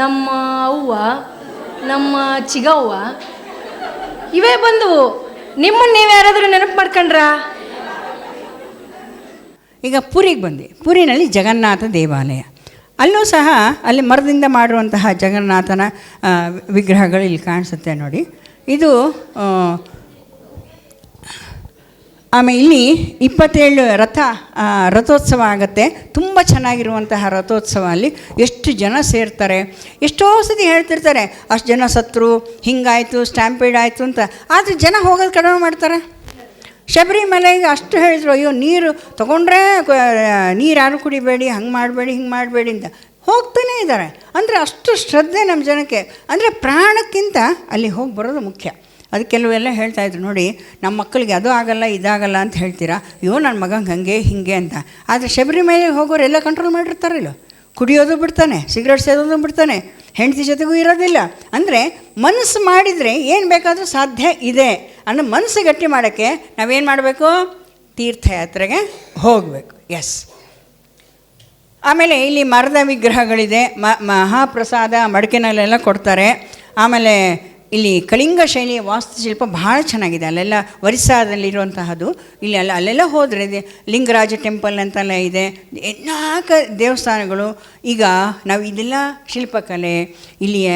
ನಮ್ಮ ಅವ್ವ, ನಮ್ಮ ಚಿಗವ್ವ, ಇವೇ ಬಂದವು. ನಿಮ್ಮನ್ನು ನೀವು ಯಾರಾದರೂ ನೆನಪು ಮಾಡ್ಕೊಂಡ್ರಾ? ಈಗ ಪುರಿಗೆ ಬಂದೆ. ಪುರಿನಲ್ಲಿ ಜಗನ್ನಾಥ ದೇವಾಲಯ, ಅಲ್ಲೂ ಸಹ ಅಲ್ಲಿ ಮರದಿಂದ ಮಾಡಿರುವಂತಹ ಜಗನ್ನಾಥನ ವಿಗ್ರಹಗಳು ಇಲ್ಲಿ ಕಾಣಿಸುತ್ತೆ ನೋಡಿ. ಇದು ಆಮೇಲೆ ಇಲ್ಲಿ 27 ರಥೋತ್ಸವ ಆಗುತ್ತೆ. ತುಂಬ ಚೆನ್ನಾಗಿರುವಂತಹ ರಥೋತ್ಸವ. ಅಲ್ಲಿ ಎಷ್ಟು ಜನ ಸೇರ್ತಾರೆ. ಎಷ್ಟೋ ಸತಿ ಹೇಳ್ತಿರ್ತಾರೆ ಅಷ್ಟು ಜನ ಸತ್ರು, ಹಿಂಗಾಯಿತು, ಸ್ಟ್ಯಾಂಪೇಡ್ ಆಯಿತು ಅಂತ. ಆದರೆ ಜನ ಹೋಗೋದು ಕಡಿಮೆ ಮಾಡ್ತಾರೆ. ಶಬರಿಮಲೆಗೆ ಅಷ್ಟು ಹೇಳಿದ್ರು, ಅಯ್ಯೋ ನೀರು ತೊಗೊಂಡ್ರೆ ನೀರು ಯಾರು ಕುಡಿಬೇಡಿ, ಹಂಗೆ ಮಾಡಬೇಡಿ, ಹಿಂಗೆ ಮಾಡಬೇಡಿ ಅಂತ. ಹೋಗ್ತಾನೇ ಇದ್ದಾರೆ. ಅಂದರೆ ಅಷ್ಟು ಶ್ರದ್ಧೆ ನಮ್ಮ ಜನಕ್ಕೆ. ಅಂದರೆ ಪ್ರಾಣಕ್ಕಿಂತ ಅಲ್ಲಿ ಹೋಗಿ ಬರೋದು ಮುಖ್ಯ. ಅದು ಕೆಲವೆಲ್ಲ ಹೇಳ್ತಾಯಿದ್ರು ನೋಡಿ, ನಮ್ಮ ಮಕ್ಕಳಿಗೆ ಅದು ಆಗಲ್ಲ ಇದಾಗಲ್ಲ ಅಂತ ಹೇಳ್ತೀರಾ, ಅಯ್ಯೋ ನನ್ನ ಮಗಂಗೆ ಹಾಗೆ ಹೀಗೆ ಅಂತ. ಆದರೆ ಶಬರಿಮಲೆಗೆ ಹೋಗೋರು ಎಲ್ಲ ಕಂಟ್ರೋಲ್ ಮಾಡಿರ್ತಾರಲ್ಲ, ಕುಡಿಯೋದು ಬಿಡ್ತಾನೆ, ಸಿಗರೇಟ್ ಸೇದೋದು ಬಿಡ್ತಾನೆ, ಹೆಂಡತಿ ಜೊತೆಗೂ ಇರೋದಿಲ್ಲ. ಅಂದರೆ ಮನಸ್ಸು ಮಾಡಿದರೆ ಏನು ಬೇಕಾದರೂ ಸಾಧ್ಯ ಇದೆ ಅನ್ನೋ ಮನಸ್ಸು ಗಟ್ಟಿ ಮಾಡೋಕ್ಕೆ ನಾವೇನು ಮಾಡಬೇಕು? ತೀರ್ಥಯಾತ್ರೆಗೆ ಹೋಗಬೇಕು. ಎಸ್. ಆಮೇಲೆ ಇಲ್ಲಿ ಮರದ ವಿಗ್ರಹಗಳಿದೆ. ಮಹಾಪ್ರಸಾದ ಮಡಿಕೆನಲ್ಲೆಲ್ಲ ಕೊಡ್ತಾರೆ. ಆಮೇಲೆ ಇಲ್ಲಿ ಕಳಿಂಗ ಶೈಲಿಯ ವಾಸ್ತುಶಿಲ್ಪ ಭಾಳ ಚೆನ್ನಾಗಿದೆ. ಅಲ್ಲೆಲ್ಲ ಒರಿಸ್ಸಾದಲ್ಲಿರುವಂತಹದ್ದು. ಇಲ್ಲಿ ಅಲ್ಲೆಲ್ಲ ಹೋದರೆ ಲಿಂಗರಾಜ ಟೆಂಪಲ್ ಅಂತೆಲ್ಲ ಇದೆ, ನಾಲ್ಕು ದೇವಸ್ಥಾನಗಳು. ಈಗ ನಾವು ಇದೆಲ್ಲ ಶಿಲ್ಪಕಲೆ, ಇಲ್ಲಿಯ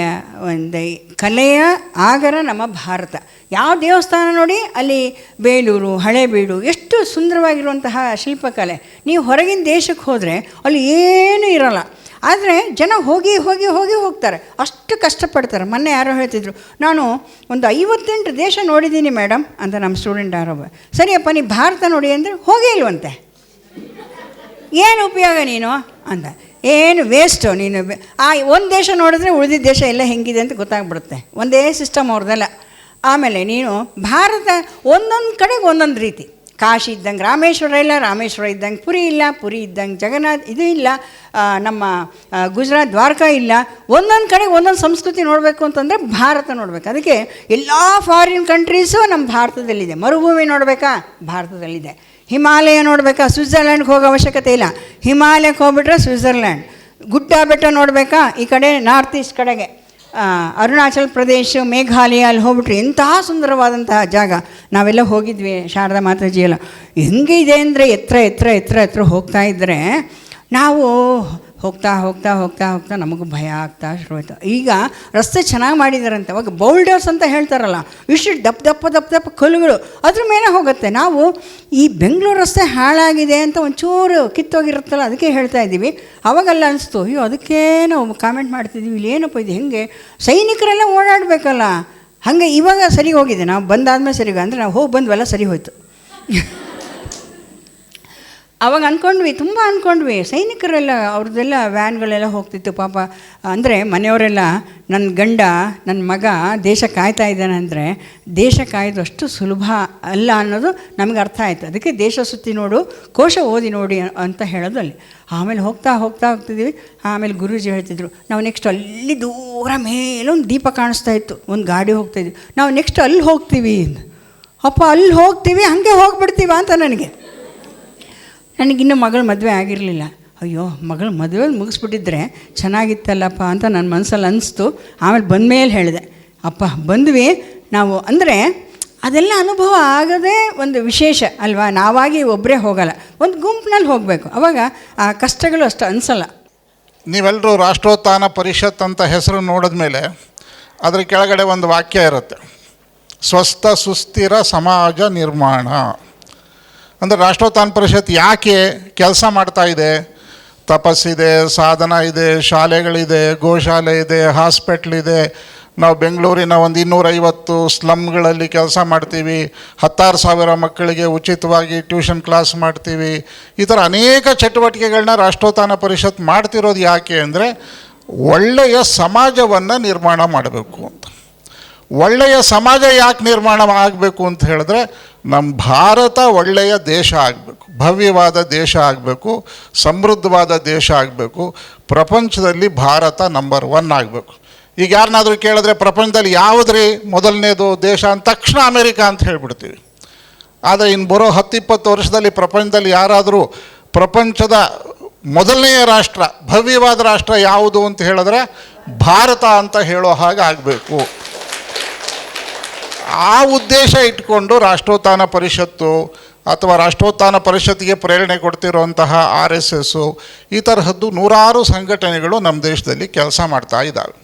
ಒಂದು ಕಲೆಯ ಆಗರ ನಮ್ಮ ಭಾರತ. ಯಾವ ದೇವಸ್ಥಾನ ನೋಡಿ ಅಲ್ಲಿ ಬೇಲೂರು, ಹಳೇಬೀಡು, ಎಷ್ಟು ಸುಂದರವಾಗಿರುವಂತಹ ಶಿಲ್ಪಕಲೆ. ನೀವು ಹೊರಗಿನ ದೇಶಕ್ಕೆ ಹೋದರೆ ಅಲ್ಲಿ ಏನೂ ಇರೋಲ್ಲ. ಆದರೆ ಜನ ಹೋಗ್ತಾರೆ, ಅಷ್ಟು ಕಷ್ಟಪಡ್ತಾರೆ. ಮೊನ್ನೆ ಯಾರೋ ಹೇಳ್ತಿದ್ರು, ನಾನು ಒಂದು 58 ದೇಶ ನೋಡಿದ್ದೀನಿ ಮೇಡಮ್ ಅಂತ ನಮ್ಮ ಸ್ಟೂಡೆಂಟ್ ಯಾರೊಬ್ಬ. ಸರಿಯಪ್ಪ, ನೀವು ಭಾರತ ನೋಡಿ ಅಂದರೆ ಹೋಗೇ ಇಲ್ವಂತೆ. ಏನು ಉಪಯೋಗ ನೀನು ಅಂತ, ಏನು ವೇಸ್ಟು ನೀನು. ಒಂದು ದೇಶ ನೋಡಿದ್ರೆ ಉಳಿದಿದ್ದ ದೇಶ ಎಲ್ಲ ಹೆಂಗಿದೆ ಅಂತ ಗೊತ್ತಾಗ್ಬಿಡುತ್ತೆ. ಒಂದೇ ಸಿಸ್ಟಮ್ ಅವ್ರದ್ದೆಲ್ಲ. ಆಮೇಲೆ ನೀನು ಭಾರತ ಒಂದೊಂದು ಕಡೆಗೆ ಒಂದೊಂದು ರೀತಿ. ಕಾಶಿ ಇದ್ದಂಗೆ ರಾಮೇಶ್ವರ ಇಲ್ಲ, ರಾಮೇಶ್ವರ ಇದ್ದಂಗೆ ಪುರಿ ಇಲ್ಲ, ಪುರಿ ಇದ್ದಂಗೆ ಜಗನ್ನಾಥ್ ಇದು ಇಲ್ಲ, ನಮ್ಮ ಗುಜರಾತ್ ದ್ವಾರಕಾ ಇಲ್ಲ. ಒಂದೊಂದು ಕಡೆಗೆ ಒಂದೊಂದು ಸಂಸ್ಕೃತಿ ನೋಡಬೇಕು ಅಂತಂದರೆ ಭಾರತ ನೋಡಬೇಕು. ಅದಕ್ಕೆ ಎಲ್ಲ ಫಾರಿನ್ ಕಂಟ್ರೀಸು ನಮ್ಮ ಭಾರತದಲ್ಲಿದೆ. ಮರುಭೂಮಿ ನೋಡಬೇಕಾ? ಭಾರತದಲ್ಲಿದೆ. ಹಿಮಾಲಯ ನೋಡಬೇಕಾ? ಸ್ವಿಟ್ಜರ್ಲ್ಯಾಂಡ್ಗೆ ಹೋಗೋ ಅವಶ್ಯಕತೆ ಇಲ್ಲ. ಹಿಮಾಲಯಕ್ಕೆ ಹೋಗ್ಬಿಟ್ರೆ ಸ್ವಿಟ್ಜರ್ಲ್ಯಾಂಡ್. ಗುಡ್ಡ ಬೆಟ್ಟ ನೋಡಬೇಕಾ? ಈ ಕಡೆ ನಾರ್ತ್ ಈಸ್ಟ್ ಕಡೆಗೆ ಅರುಣಾಚಲ್ ಪ್ರದೇಶ, ಮೇಘಾಲಯ, ಅಲ್ಲಿ ಹೋಗ್ಬಿಟ್ರಿ ಎಂತಹ ಸುಂದರವಾದಂತಹ ಜಾಗ. ನಾವೆಲ್ಲ ಹೋಗಿದ್ವಿ, ಶಾರದಾ ಮಾತಾಜಿ ಎಲ್ಲ. ಹೆಂಗಿದೆ ಅಂದರೆ ಎತ್ತರ ಹೋಗ್ತಾ ಇದ್ದರೆ ನಾವು ಹೋಗ್ತಾ ನಮಗೂ ಭಯ ಆಗ್ತಾ ಶುರುವಾಯ್ತು. ಈಗ ರಸ್ತೆ ಚೆನ್ನಾಗಿ ಮಾಡಿದಾರಂತೆ. ಅವಾಗ ಬೌಲ್ಡರ್ಸ್ ಅಂತ ಹೇಳ್ತಾರಲ್ಲ, ಇಷ್ಟು ದಪ್ಪ ಕಲ್ಲುಗಳು ಅದ್ರ ಮೇಲೆ ಹೋಗುತ್ತೆ. ನಾವು ಈ ಬೆಂಗಳೂರು ರಸ್ತೆ ಹಾಳಾಗಿದೆ ಅಂತ ಒಂಚೂರು ಕಿತ್ತೋಗಿರುತ್ತಲ್ಲ, ಅದಕ್ಕೆ ಹೇಳ್ತಾ ಇದ್ದೀವಿ. ಅವಾಗೆಲ್ಲ ಅನಿಸ್ತು, ಅಯ್ಯೋ ಅದಕ್ಕೆ ನಾವು ಕಾಮೆಂಟ್ ಮಾಡ್ತಿದ್ದೀವಿ, ಇಲ್ಲಿ ಏನಪ್ಪ ಇದು ಹೆಂಗೆ ಸೈನಿಕರೆಲ್ಲ ಓಡಾಡಬೇಕಲ್ಲ. ಹಾಗೆ ಇವಾಗ ಸರಿ ಹೋಗಿದೆ. ನಾವು ಬಂದಾದ್ಮೇಲೆ ಸರಿ, ಅಂದರೆ ನಾವು ಹೋಗಿ ಬಂದ್ವಲ್ಲ ಸರಿ ಹೋಯ್ತು. ಅವಾಗ ತುಂಬ ಅಂದ್ಕೊಂಡ್ವಿ ಸೈನಿಕರೆಲ್ಲ ಅವ್ರದ್ದೆಲ್ಲ ವ್ಯಾನ್ಗಳೆಲ್ಲ ಹೋಗ್ತಿತ್ತು ಪಾಪ. ಅಂದರೆ ಮನೆಯವರೆಲ್ಲ ನನ್ನ ಗಂಡ ನನ್ನ ಮಗ ದೇಶ ಕಾಯ್ತಾ ಇದ್ದಾನೆ ಅಂದರೆ ದೇಶ ಕಾಯ್ದು ಅಷ್ಟು ಸುಲಭ ಅಲ್ಲ ಅನ್ನೋದು ನಮಗೆ ಅರ್ಥ ಆಯಿತು. ಅದಕ್ಕೆ ದೇಶ ಸುತ್ತಿ ನೋಡು, ಕೋಶ ಓದಿ ನೋಡಿ ಅಂತ ಹೇಳೋದು ಅಲ್ಲಿ. ಆಮೇಲೆ ಹೋಗ್ತಿದ್ದೀವಿ. ಆಮೇಲೆ ಗುರೂಜಿ ಹೇಳ್ತಿದ್ರು, ನಾವು ನೆಕ್ಸ್ಟ್ ಅಲ್ಲಿ ದೂರ ಮೇಲೊಂದು ದೀಪ ಕಾಣಿಸ್ತಾ ಇತ್ತು, ಒಂದು ಗಾಡಿ ಹೋಗ್ತಾಯಿದ್ವಿ. ನಾವು ನೆಕ್ಸ್ಟ್ ಅಲ್ಲಿ ಹೋಗ್ತೀವಿ. ಅಪ್ಪ ಅಲ್ಲಿ ಹೋಗ್ತೀವಿ, ಹಾಗೆ ಹೋಗ್ಬಿಡ್ತೀವ ಅಂತ ನನಗಿನ್ನೂ ಮಗಳ ಮದುವೆ ಆಗಿರಲಿಲ್ಲ. ಅಯ್ಯೋ ಮಗಳ ಮದುವೆ ಮುಗಿಸ್ಬಿಟ್ಟಿದ್ರೆ ಚೆನ್ನಾಗಿತ್ತಲ್ಲಪ್ಪ ಅಂತ ನನ್ನ ಮನಸ್ಸಲ್ಲಿ ಅನಿಸ್ತು. ಆಮೇಲೆ ಬಂದಮೇಲೆ ಹೇಳಿದೆ, ಅಪ್ಪ ಬಂದ್ವಿ ನಾವು. ಅಂದರೆ ಅದೆಲ್ಲ ಅನುಭವ ಆಗೋದೇ ಒಂದು ವಿಶೇಷ ಅಲ್ವಾ. ನಾವಾಗಿ ಒಬ್ಬರೇ ಹೋಗಲ್ಲ, ಒಂದು ಗುಂಪಿನಲ್ಲಿ ಹೋಗಬೇಕು. ಆವಾಗ ಆ ಕಷ್ಟಗಳು ಅಷ್ಟು ಅನಿಸಲ್ಲ. ನೀವೆಲ್ಲರೂ ರಾಷ್ಟ್ರೋತ್ಥಾನ ಪರಿಷತ್ ಅಂತ ಹೆಸರು ನೋಡಿದ್ಮೇಲೆ ಅದರ ಕೆಳಗಡೆ ಒಂದು ವಾಕ್ಯ ಇರುತ್ತೆ, ಸ್ವಸ್ಥ ಸುಸ್ಥಿರ ಸಮಾಜ ನಿರ್ಮಾಣ. ಅಂದರೆ ರಾಷ್ಟ್ರೋತ್ಥಾನ ಪರಿಷತ್ ಯಾಕೆ ಕೆಲಸ ಮಾಡ್ತಾ ಇದೆ? ತಪಸ್ಸಿದೆ, ಸಾಧನ ಇದೆ, ಶಾಲೆಗಳಿದೆ, ಗೋಶಾಲೆ ಇದೆ, ಹಾಸ್ಪಿಟ್ಲ್ ಇದೆ, ನಾವು ಬೆಂಗಳೂರಿನ ಒಂದು 250 ಸ್ಲಮ್ಗಳಲ್ಲಿ ಕೆಲಸ ಮಾಡ್ತೀವಿ, 16,000 ಮಕ್ಕಳಿಗೆ ಉಚಿತವಾಗಿ ಟ್ಯೂಷನ್ ಕ್ಲಾಸ್ ಮಾಡ್ತೀವಿ. ಈ ಥರ ಅನೇಕ ಚಟುವಟಿಕೆಗಳನ್ನ ರಾಷ್ಟ್ರೋತ್ಥಾನ ಪರಿಷತ್ ಮಾಡ್ತಿರೋದು ಯಾಕೆ ಅಂದರೆ ಒಳ್ಳೆಯ ಸಮಾಜವನ್ನು ನಿರ್ಮಾಣ ಮಾಡಬೇಕು ಅಂತ. ಒಳ್ಳೆಯ ಸಮಾಜ ಯಾಕೆ ನಿರ್ಮಾಣ ಆಗಬೇಕು ಅಂತ ಹೇಳಿದ್ರೆ ನಮ್ಮ ಭಾರತ ಒಳ್ಳೆಯ ದೇಶ ಆಗಬೇಕು, ಭವ್ಯವಾದ ದೇಶ ಆಗಬೇಕು, ಸಮೃದ್ಧವಾದ ದೇಶ ಆಗಬೇಕು, ಪ್ರಪಂಚದಲ್ಲಿ ಭಾರತ ನಂಬರ್ 1 ಆಗಬೇಕು. ಈಗ ಯಾರನ್ನಾದರೂ ಕೇಳಿದ್ರೆ ಪ್ರಪಂಚದಲ್ಲಿ ಯಾವುದ್ರಿ ಮೊದಲನೇದು ದೇಶ ಅಂದ ತಕ್ಷಣ ಅಮೇರಿಕಾ ಅಂತ ಹೇಳ್ಬಿಡ್ತೀವಿ. ಆದರೆ ಇನ್ನು ಬರೋ 10-20 ವರ್ಷದಲ್ಲಿ ಪ್ರಪಂಚದಲ್ಲಿ ಯಾರಾದರೂ ಪ್ರಪಂಚದ ಮೊದಲನೆಯ ರಾಷ್ಟ್ರ, ಭವ್ಯವಾದ ರಾಷ್ಟ್ರ ಯಾವುದು ಅಂತ ಹೇಳಿದ್ರೆ ಭಾರತ ಅಂತ ಹೇಳೋ ಹಾಗೆ ಆಗಬೇಕು. ಆ ಉದ್ದೇಶ ಇಟ್ಕೊಂಡು ರಾಷ್ಟ್ರೋತ್ಥಾನ ಪರಿಷತ್ತು ಅಥವಾ ರಾಷ್ಟ್ರೋತ್ಥಾನ ಪರಿಷತ್ತಿಗೆ ಪ್ರೇರಣೆ ಕೊಡ್ತಿರುವಂತಹ RSS ಈ ತರಹದ್ದು ನೂರಾರು ಸಂಘಟನೆಗಳು ನಮ್ಮ ದೇಶದಲ್ಲಿ ಕೆಲಸ ಮಾಡ್ತಾ ಇದ್ದಾವೆ.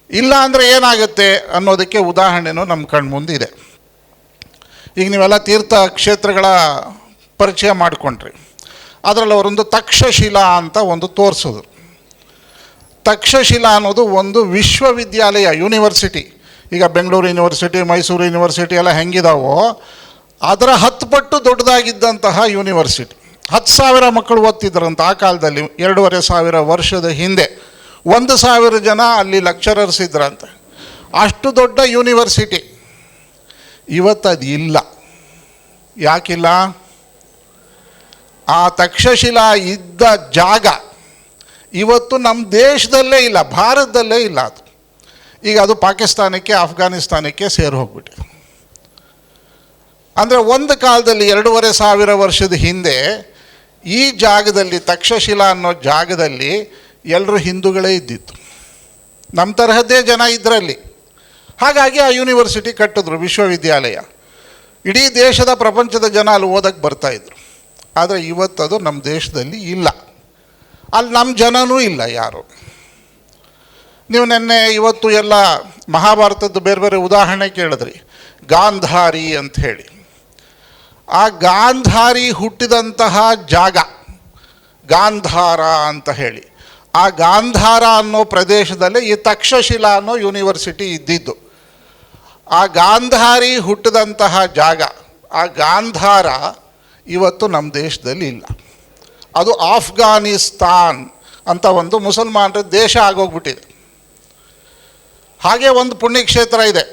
ಇಲ್ಲ ಅಂದರೆ ಏನಾಗುತ್ತೆ ಅನ್ನೋದಕ್ಕೆ ಉದಾಹರಣೆನೂ ನಮ್ಮ ಕಣ್ಮುಂದಿದೆ. ಈಗ ನೀವೆಲ್ಲ ತೀರ್ಥ ಕ್ಷೇತ್ರಗಳ ಪರಿಚಯ ಮಾಡಿಕೊಂಡ್ರಿ. ಅದರಲ್ಲಿ ಅವರೊಂದು ತಕ್ಷಶಿಲಾ ಅಂತ ಒಂದು ತೋರಿಸಿದ್ರು. ತಕ್ಷಶಿಲಾ ಅನ್ನೋದು ಒಂದು ವಿಶ್ವವಿದ್ಯಾಲಯ, ಯೂನಿವರ್ಸಿಟಿ. ಈಗ ಬೆಂಗಳೂರು ಯೂನಿವರ್ಸಿಟಿ, ಮೈಸೂರು ಯೂನಿವರ್ಸಿಟಿ ಎಲ್ಲ ಹೆಂಗಿದಾವೋ ಅದರ 10 ಪಟ್ಟು ದೊಡ್ಡದಾಗಿದ್ದಂತಹ ಯೂನಿವರ್ಸಿಟಿ. 10,000 ಮಕ್ಕಳು ಓದ್ತಿದ್ರಂತ ಆ ಕಾಲದಲ್ಲಿ. 2,500 ವರ್ಷದ ಹಿಂದೆ 1,000 ಜನ ಅಲ್ಲಿ ಲೆಕ್ಚರರ್ಸ್ ಇದ್ರಂತೆ. ಅಷ್ಟು ದೊಡ್ಡ ಯೂನಿವರ್ಸಿಟಿ ಇವತ್ತು ಅದು ಇಲ್ಲ. ಯಾಕಿಲ್ಲ? ಆ ತಕ್ಷಶಿಲಾ ಇದ್ದ ಜಾಗ ಇವತ್ತು ನಮ್ಮ ದೇಶದಲ್ಲೇ ಇಲ್ಲ, ಭಾರತದಲ್ಲೇ ಇಲ್ಲ. ಅದು ಈಗ ಅದು ಪಾಕಿಸ್ತಾನಕ್ಕೆ, ಅಫ್ಘಾನಿಸ್ತಾನಕ್ಕೆ ಸೇರಿ ಹೋಗ್ಬಿಟ್ಟಿದೆ. ಅಂದರೆ ಒಂದು ಕಾಲದಲ್ಲಿ 2,500 ವರ್ಷದ ಹಿಂದೆ ಈ ಜಾಗದಲ್ಲಿ, ತಕ್ಷಶಿಲಾ ಅನ್ನೋ ಜಾಗದಲ್ಲಿ ಎಲ್ಲರೂ ಹಿಂದೂಗಳೇ ಇದ್ದಿತ್ತು. ನಮ್ಮ ತರಹದ್ದೇ ಜನ ಇದರಲ್ಲಿ. ಹಾಗಾಗಿ ಆ ಯೂನಿವರ್ಸಿಟಿ ಕಟ್ಟಿದ್ರು, ವಿಶ್ವವಿದ್ಯಾಲಯ. ಇಡೀ ದೇಶದ, ಪ್ರಪಂಚದ ಜನ ಅಲ್ಲಿ ಓದಕ್ಕೆ ಬರ್ತಾಯಿದ್ರು. ಆದರೆ ಇವತ್ತದು ನಮ್ಮ ದೇಶದಲ್ಲಿ ಇಲ್ಲ. ಅಲ್ಲಿ ನಮ್ಮ ಜನನೂ ಇಲ್ಲ ಯಾರು. ನೀವು ನೆನ್ನೆ ಇವತ್ತು ಎಲ್ಲ ಮಹಾಭಾರತದ್ದು ಬೇರೆ ಬೇರೆ ಉದಾಹರಣೆ ಕೇಳಿದ್ರಿ. ಗಾಂಧಾರಿ ಅಂತ ಹೇಳಿ, ಆ ಗಾಂಧಾರಿ ಹುಟ್ಟಿದಂತಹ ಜಾಗ ಗಾಂಧಾರ ಅಂತ ಹೇಳಿ, ಆ ಗಾಂಧಾರ ಅನ್ನೋ ಪ್ರದೇಶದಲ್ಲೇ ಈ ತಕ್ಷಶಿಲಾ ಅನ್ನೋ ಯೂನಿವರ್ಸಿಟಿ ಇದ್ದಿದ್ದು. ಆ ಗಾಂಧಾರಿ ಹುಟ್ಟಿದಂತಹ ಜಾಗ, ಆ ಗಾಂಧಾರ ಇವತ್ತು ನಮ್ಮ ದೇಶದಲ್ಲಿ ಇಲ್ಲ. ಅದು ಆಫ್ಘಾನಿಸ್ತಾನ್ ಅಂತ ಒಂದು ಮುಸಲ್ಮಾನರ ದೇಶ ಆಗೋಗ್ಬಿಟ್ಟಿದೆ. ಹಾಗೆ ಒಂದು ಪುಣ್ಯಕ್ಷೇತ್ರ ಇದೆ,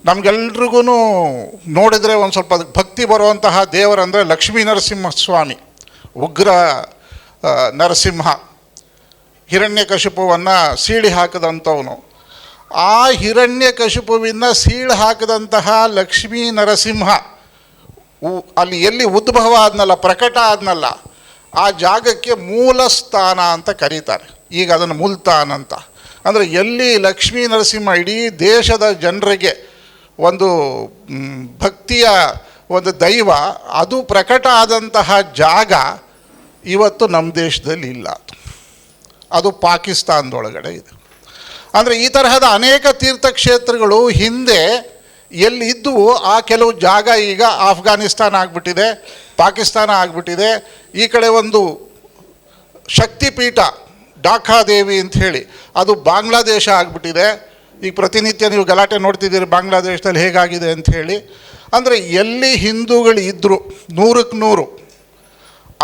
ನಮಗೆಲ್ರಿಗೂ ನೋಡಿದರೆ ಒಂದು ಸ್ವಲ್ಪ ಅದಕ್ಕೆ ಭಕ್ತಿ ಬರುವಂತಹ ದೇವರಂದರೆ ಲಕ್ಷ್ಮೀ ನರಸಿಂಹಸ್ವಾಮಿ. ಉಗ್ರ ನರಸಿಂಹ, ಹಿರಣ್ಯಕಶಿಪುವನ್ನು ಸೀಳಿ ಹಾಕಿದಂಥವನು. ಆ ಹಿರಣ್ಯಕಶಿಪುವಿನ ಸೀಳು ಹಾಕಿದಂತಹ ಲಕ್ಷ್ಮೀ ನರಸಿಂಹ ಅಲ್ಲಿ ಎಲ್ಲಿ ಉದ್ಭವ ಆದ್ನಲ್ಲ, ಪ್ರಕಟ ಆದ್ನಲ್ಲ, ಆ ಜಾಗಕ್ಕೆ ಮೂಲ ಸ್ಥಾನ ಅಂತ ಕರೀತಾರೆ. ಈಗ ಅದನ್ನು ಮುಲ್ತಾನ್ ಅಂತ. ಅಂದರೆ ಎಲ್ಲಿ ಲಕ್ಷ್ಮೀ ನರಸಿಂಹ ಇಡೀ ದೇಶದ ಜನರಿಗೆ ಒಂದು ಭಕ್ತಿಯ ಒಂದು ದೈವ, ಅದು ಪ್ರಕಟ ಆದಂತಹ ಜಾಗ ಇವತ್ತು ನಮ್ಮ ದೇಶದಲ್ಲಿ ಇಲ್ಲ. ಅದು ಪಾಕಿಸ್ತಾನದೊಳಗಡೆ ಇದೆ. ಅಂದರೆ ಈ ತರಹದ ಅನೇಕ ತೀರ್ಥಕ್ಷೇತ್ರಗಳು ಹಿಂದೆ ಎಲ್ಲಿದ್ದವು ಆ ಕೆಲವು ಜಾಗ ಈಗ ಆಫ್ಘಾನಿಸ್ತಾನ ಆಗಿಬಿಟ್ಟಿದೆ, ಪಾಕಿಸ್ತಾನ ಆಗಿಬಿಟ್ಟಿದೆ. ಈ ಕಡೆ ಒಂದು ಶಕ್ತಿಪೀಠ ಡಾಖಾದೇವಿ ಅಂಥೇಳಿ ಅದು ಬಾಂಗ್ಲಾದೇಶ ಆಗಿಬಿಟ್ಟಿದೆ. ಈಗ ಪ್ರತಿನಿತ್ಯ ನೀವು ಗಲಾಟೆ ನೋಡ್ತಿದ್ದೀರಿ ಬಾಂಗ್ಲಾದೇಶದಲ್ಲಿ ಹೇಗಾಗಿದೆ ಅಂಥೇಳಿ. ಅಂದರೆ ಎಲ್ಲಿ ಹಿಂದೂಗಳು ಇದ್ದರು 100ಕ್ಕೆ 100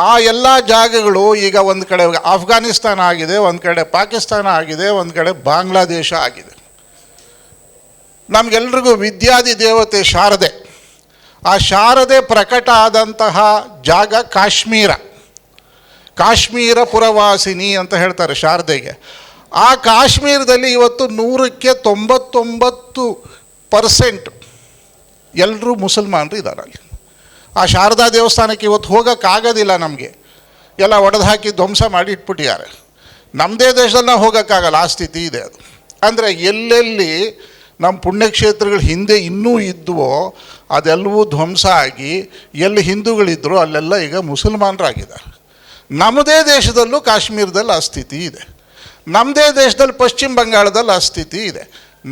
ಆ ಎಲ್ಲ ಜಾಗಗಳು ಈಗ ಒಂದು ಕಡೆ ಆಫ್ಘಾನಿಸ್ತಾನ ಆಗಿದೆ, ಒಂದು ಕಡೆ ಪಾಕಿಸ್ತಾನ ಆಗಿದೆ, ಒಂದು ಕಡೆ ಬಾಂಗ್ಲಾದೇಶ ಆಗಿದೆ. ನಮಗೆಲ್ರಿಗೂ ವಿದ್ಯಾದಿ ದೇವತೆ ಶಾರದೆ, ಆ ಶಾರದೆ ಪ್ರಕಟ ಆದಂತಹ ಜಾಗ ಕಾಶ್ಮೀರ. ಕಾಶ್ಮೀರ ಪುರವಾಸಿನಿ ಅಂತ ಹೇಳ್ತಾರೆ ಶಾರದೆಗೆ. ಆ ಕಾಶ್ಮೀರದಲ್ಲಿ ಇವತ್ತು 100ಕ್ಕೆ 99% ಎಲ್ಲರೂ ಮುಸಲ್ಮಾನರು ಇದ್ದಾರೆ ಅಲ್ಲಿ. ಆ ಶಾರದಾ ದೇವಸ್ಥಾನಕ್ಕೆ ಇವತ್ತು ಹೋಗೋಕ್ಕಾಗೋದಿಲ್ಲ ನಮಗೆ, ಎಲ್ಲ ಒಡೆದು ಹಾಕಿ ಧ್ವಂಸ ಮಾಡಿ ಇಟ್ಬಿಟ್ಟಿದ್ದಾರೆ. ನಮ್ಮದೇ ದೇಶದಲ್ಲಿ ನಾವು ಹೋಗೋಕ್ಕಾಗಲ್ಲ, ಆ ಸ್ಥಿತಿ ಇದೆ ಅದು. ಅಂದರೆ ಎಲ್ಲೆಲ್ಲಿ ನಮ್ಮ ಪುಣ್ಯಕ್ಷೇತ್ರಗಳು ಹಿಂದೆ ಇನ್ನೂ ಇದ್ವೋ ಅದೆಲ್ಲವೂ ಧ್ವಂಸ ಆಗಿ ಎಲ್ಲಿ ಹಿಂದೂಗಳಿದ್ದರೂ ಅಲ್ಲೆಲ್ಲ ಈಗ ಮುಸಲ್ಮಾನರಾಗಿದ್ದಾರೆ. ನಮ್ಮದೇ ದೇಶದಲ್ಲೂ ಕಾಶ್ಮೀರದಲ್ಲಿ ಆ ಸ್ಥಿತಿ ಇದೆ, ನಮ್ಮದೇ ದೇಶದಲ್ಲಿ ಪಶ್ಚಿಮ ಬಂಗಾಳದಲ್ಲಿ ಆ ಸ್ಥಿತಿ ಇದೆ,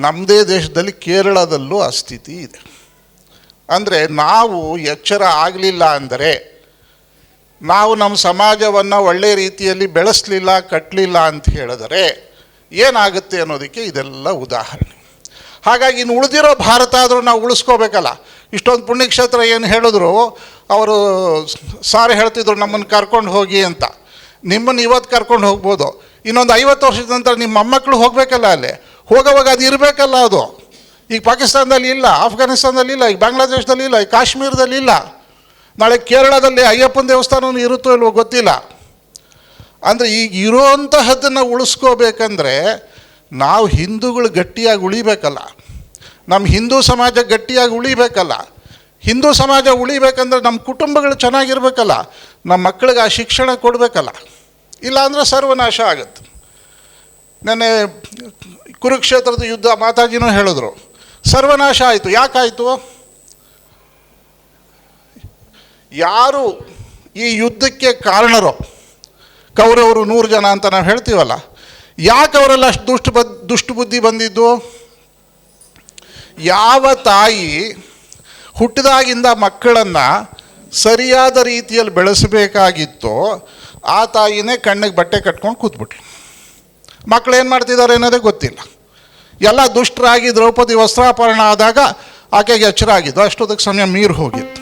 ನಮ್ಮದೇ ದೇಶದಲ್ಲಿ ಕೇರಳದಲ್ಲೂ ಆ ಸ್ಥಿತಿ ಇದೆ. ಅಂದರೆ ನಾವು ಎಚ್ಚರ ಆಗಲಿಲ್ಲ ಅಂದರೆ, ನಾವು ನಮ್ಮ ಸಮಾಜವನ್ನು ಒಳ್ಳೆಯ ರೀತಿಯಲ್ಲಿ ಬೆಳೆಸಲಿಲ್ಲ, ಕಟ್ಟಲಿಲ್ಲ ಅಂತ ಹೇಳಿದರೆ ಏನಾಗುತ್ತೆ ಅನ್ನೋದಕ್ಕೆ ಇದೆಲ್ಲ ಉದಾಹರಣೆ. ಹಾಗಾಗಿ ಇನ್ನು ಉಳಿದಿರೋ ಭಾರತ ಆದರೂ ನಾವು ಉಳಿಸ್ಕೋಬೇಕಲ್ಲ. ಇಷ್ಟೊಂದು ಪುಣ್ಯಕ್ಷೇತ್ರ ಏನು ಹೇಳಿದ್ರು, ಅವರು ಸಾರಿ ಹೇಳ್ತಿದ್ರು ನಮ್ಮನ್ನು ಕರ್ಕೊಂಡು ಹೋಗಿ ಅಂತ. ನಿಮ್ಮನ್ನು ಇವತ್ತು ಕರ್ಕೊಂಡು ಹೋಗ್ಬೋದು, ಇನ್ನೊಂದು 50 ವರ್ಷದ ನಂತರ ನಿಮ್ಮ ಮೊಮ್ಮಕ್ಕಳು ಹೋಗಬೇಕಲ್ಲ, ಅಲ್ಲಿ ಹೋಗೋವಾಗ ಅದು ಇರಬೇಕಲ್ಲ. ಅದು ಈಗ ಪಾಕಿಸ್ತಾನದಲ್ಲಿ ಇಲ್ಲ, ಆಫ್ಘಾನಿಸ್ತಾನದಲ್ಲಿ ಇಲ್ಲ, ಈಗ ಬಾಂಗ್ಲಾದೇಶದಲ್ಲಿ ಇಲ್ಲ, ಈಗ ಕಾಶ್ಮೀರದಲ್ಲಿ ಇಲ್ಲ, ನಾಳೆ ಕೇರಳದಲ್ಲಿ ಅಯ್ಯಪ್ಪನ ದೇವಸ್ಥಾನವೂ ಇರುತ್ತೋ ಇಲ್ವೋ ಗೊತ್ತಿಲ್ಲ. ಅಂದರೆ ಈಗ ಇರೋಂತಹದ್ದನ್ನು ಉಳಿಸ್ಕೋಬೇಕಂದ್ರೆ ನಾವು ಹಿಂದೂಗಳು ಗಟ್ಟಿಯಾಗಿ ಉಳಿಬೇಕಲ್ಲ, ನಮ್ಮ ಹಿಂದೂ ಸಮಾಜ ಗಟ್ಟಿಯಾಗಿ ಉಳಿಬೇಕಲ್ಲ. ಹಿಂದೂ ಸಮಾಜ ಉಳಿಬೇಕಂದ್ರೆ ನಮ್ಮ ಕುಟುಂಬಗಳು ಚೆನ್ನಾಗಿರ್ಬೇಕಲ್ಲ, ನಮ್ಮ ಮಕ್ಕಳಿಗೆ ಆ ಶಿಕ್ಷಣ ಕೊಡಬೇಕಲ್ಲ. ಇಲ್ಲಾಂದರೆ ಸರ್ವನಾಶ ಆಗುತ್ತೆ. ನೆನ್ನೆ ಕುರುಕ್ಷೇತ್ರದ ಯುದ್ಧ ಮಾತಾಜಿನೂ ಹೇಳಿದ್ರು, ಸರ್ವನಾಶ ಆಯಿತು. ಯಾಕಾಯಿತು? ಯಾರು ಈ ಯುದ್ಧಕ್ಕೆ ಕಾರಣರು, ಕೌರವರು 100 ಜನ ಅಂತ ನಾವು ಹೇಳ್ತೀವಲ್ಲ, ಯಾಕೆ ಅವರೆಲ್ಲ ಅಷ್ಟು ದುಷ್ಟ ಬುದ್ಧಿ ಬಂದಿದ್ದು? ಯಾವ ತಾಯಿ ಹುಟ್ಟಿದಾಗಿಂದ ಮಕ್ಕಳನ್ನು ಸರಿಯಾದ ರೀತಿಯಲ್ಲಿ ಬೆಳೆಸಬೇಕಾಗಿತ್ತೋ ಆ ತಾಯಿನೇ ಕಣ್ಣಿಗೆ ಬಟ್ಟೆ ಕಟ್ಕೊಂಡು ಕೂತ್ಬಿಟ್ಲು. ಮಕ್ಕಳು ಏನು ಮಾಡ್ತಿದ್ದಾರೆ ಅನ್ನೋದೇ ಗೊತ್ತಿಲ್ಲ. ಎಲ್ಲ ದುಷ್ಟರಾಗಿ ದ್ರೌಪದಿ ವಸ್ತ್ರಾಪರಣ ಆದಾಗ ಆಕೆಗೆ ಎಚ್ಚರ ಆಗಿದ್ದು, ಅಷ್ಟೊತ್ತಿಗೆ ಸಮಯ ಮೀರಿ ಹೋಗಿತ್ತು.